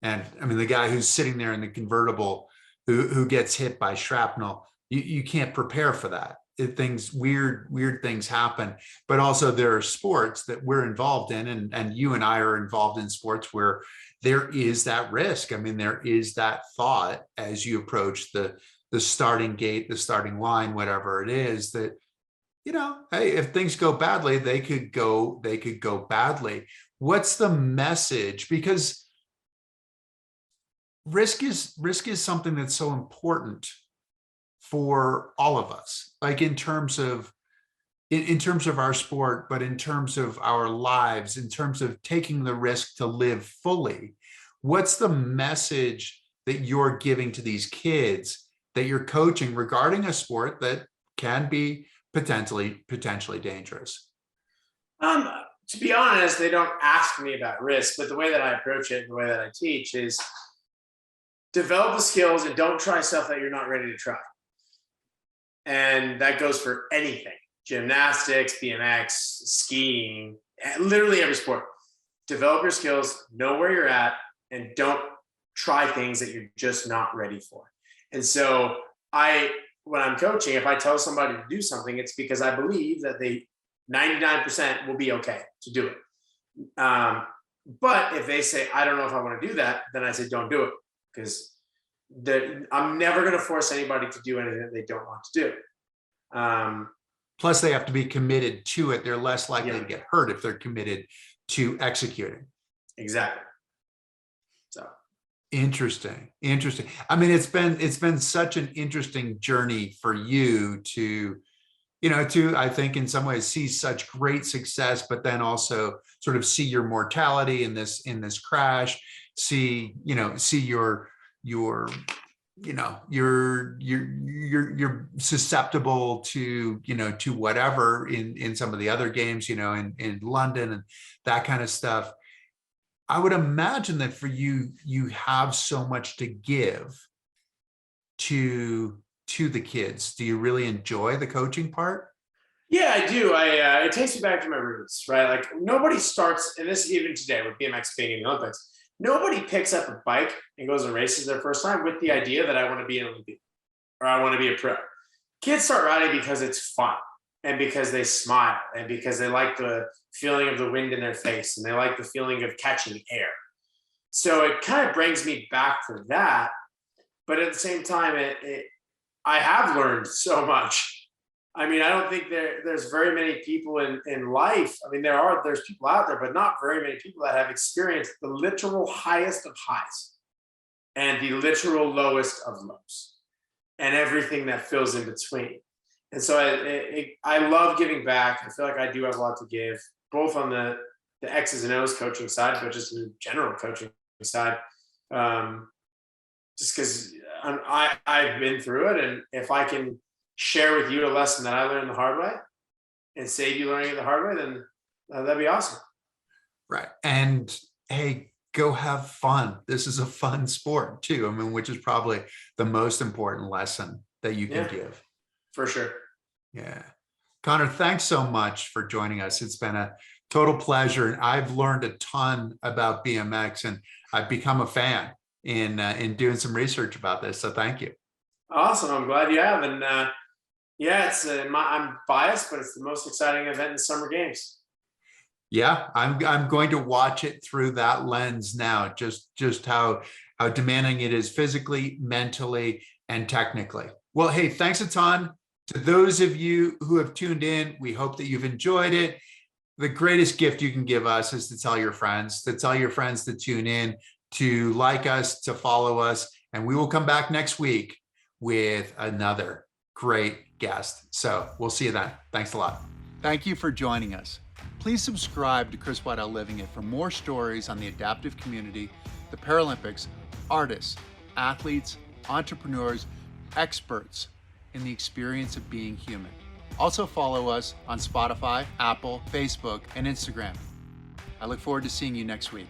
And I mean, the guy who's sitting there in the convertible who gets hit by shrapnel, you can't prepare for that. Weird things happen. But also there are sports that we're involved in, and you and I are involved in sports where there is that risk. I mean, there is that thought as you approach the starting gate, the starting line, whatever it is, that, hey, if things go badly, they could go badly. What's the message? Because risk is something that's so important for all of us, like in terms of our sport, but in terms of our lives, in terms of taking the risk to live fully. What's the message that you're giving to these kids that you're coaching regarding a sport that can be potentially dangerous? To be honest, they don't ask me about risk, but the way that I approach it, the way that I teach is develop the skills and don't try stuff that you're not ready to try. And that goes for anything: gymnastics, BMX, skiing, literally every sport. Develop your skills, know where you're at, and don't try things that you're just not ready for. And so when I'm coaching, if I tell somebody to do something, it's because I believe that they 99% will be okay to do it. But if they say, I don't know if I want to do that, then I say, don't do it, because I'm never going to force anybody to do anything that they don't want to do. Plus, they have to be committed to it. They're less likely to get hurt if they're committed to executing. Exactly. So interesting. I mean, it's been such an interesting journey for you to I think in some ways see such great success, but then also sort of see your mortality in this crash, see you're susceptible to whatever in some of the other games, in London and that kind of stuff. I would imagine that for you have so much to give to the kids. Do you really enjoy the coaching part? Yeah, I do. It takes me back to my roots, right? Like nobody starts, and this even today with BMX being in the Olympics, nobody picks up a bike and goes and races their first time with the idea that I want to be an Olympian or I want to be a pro. Kids start riding because it's fun and because they smile and because they like the feeling of the wind in their face and they like the feeling of catching air. So it kind of brings me back to that. But at the same time, I have learned so much. I mean, I don't think there's very many people in life. I mean, there's people out there, but not very many people that have experienced the literal highest of highs and the literal lowest of lows and everything that fills in between. And so I love giving back. I feel like I do have a lot to give, both on the X's and O's coaching side, but just the general coaching side. Just because I've been through it, and if I can share with you a lesson that I learned the hard way and save you learning it the hard way, then that'd be awesome. Right. And hey, go have fun. This is a fun sport too. I mean, which is probably the most important lesson that you can give. For sure. Yeah. Connor, thanks so much for joining us. It's been a total pleasure. And I've learned a ton about BMX, and I've become a fan in doing some research about this. So thank you. Awesome. I'm glad you have. And I'm biased, but it's the most exciting event in the Summer Games. Yeah, I'm going to watch it through that lens now, just how demanding it is physically, mentally, and technically. Well, hey, thanks a ton. To those of you who have tuned in, we hope that you've enjoyed it. The greatest gift you can give us is to tell your friends, to tune in, to like us, to follow us, and we will come back next week with another great guest. So we'll see you then. Thanks a lot. Thank you for joining us. Please subscribe to Chris Waddell Living It for more stories on the adaptive community, the Paralympics, artists, athletes, entrepreneurs, experts in the experience of being human. Also follow us on Spotify, Apple, Facebook, and Instagram. I look forward to seeing you next week.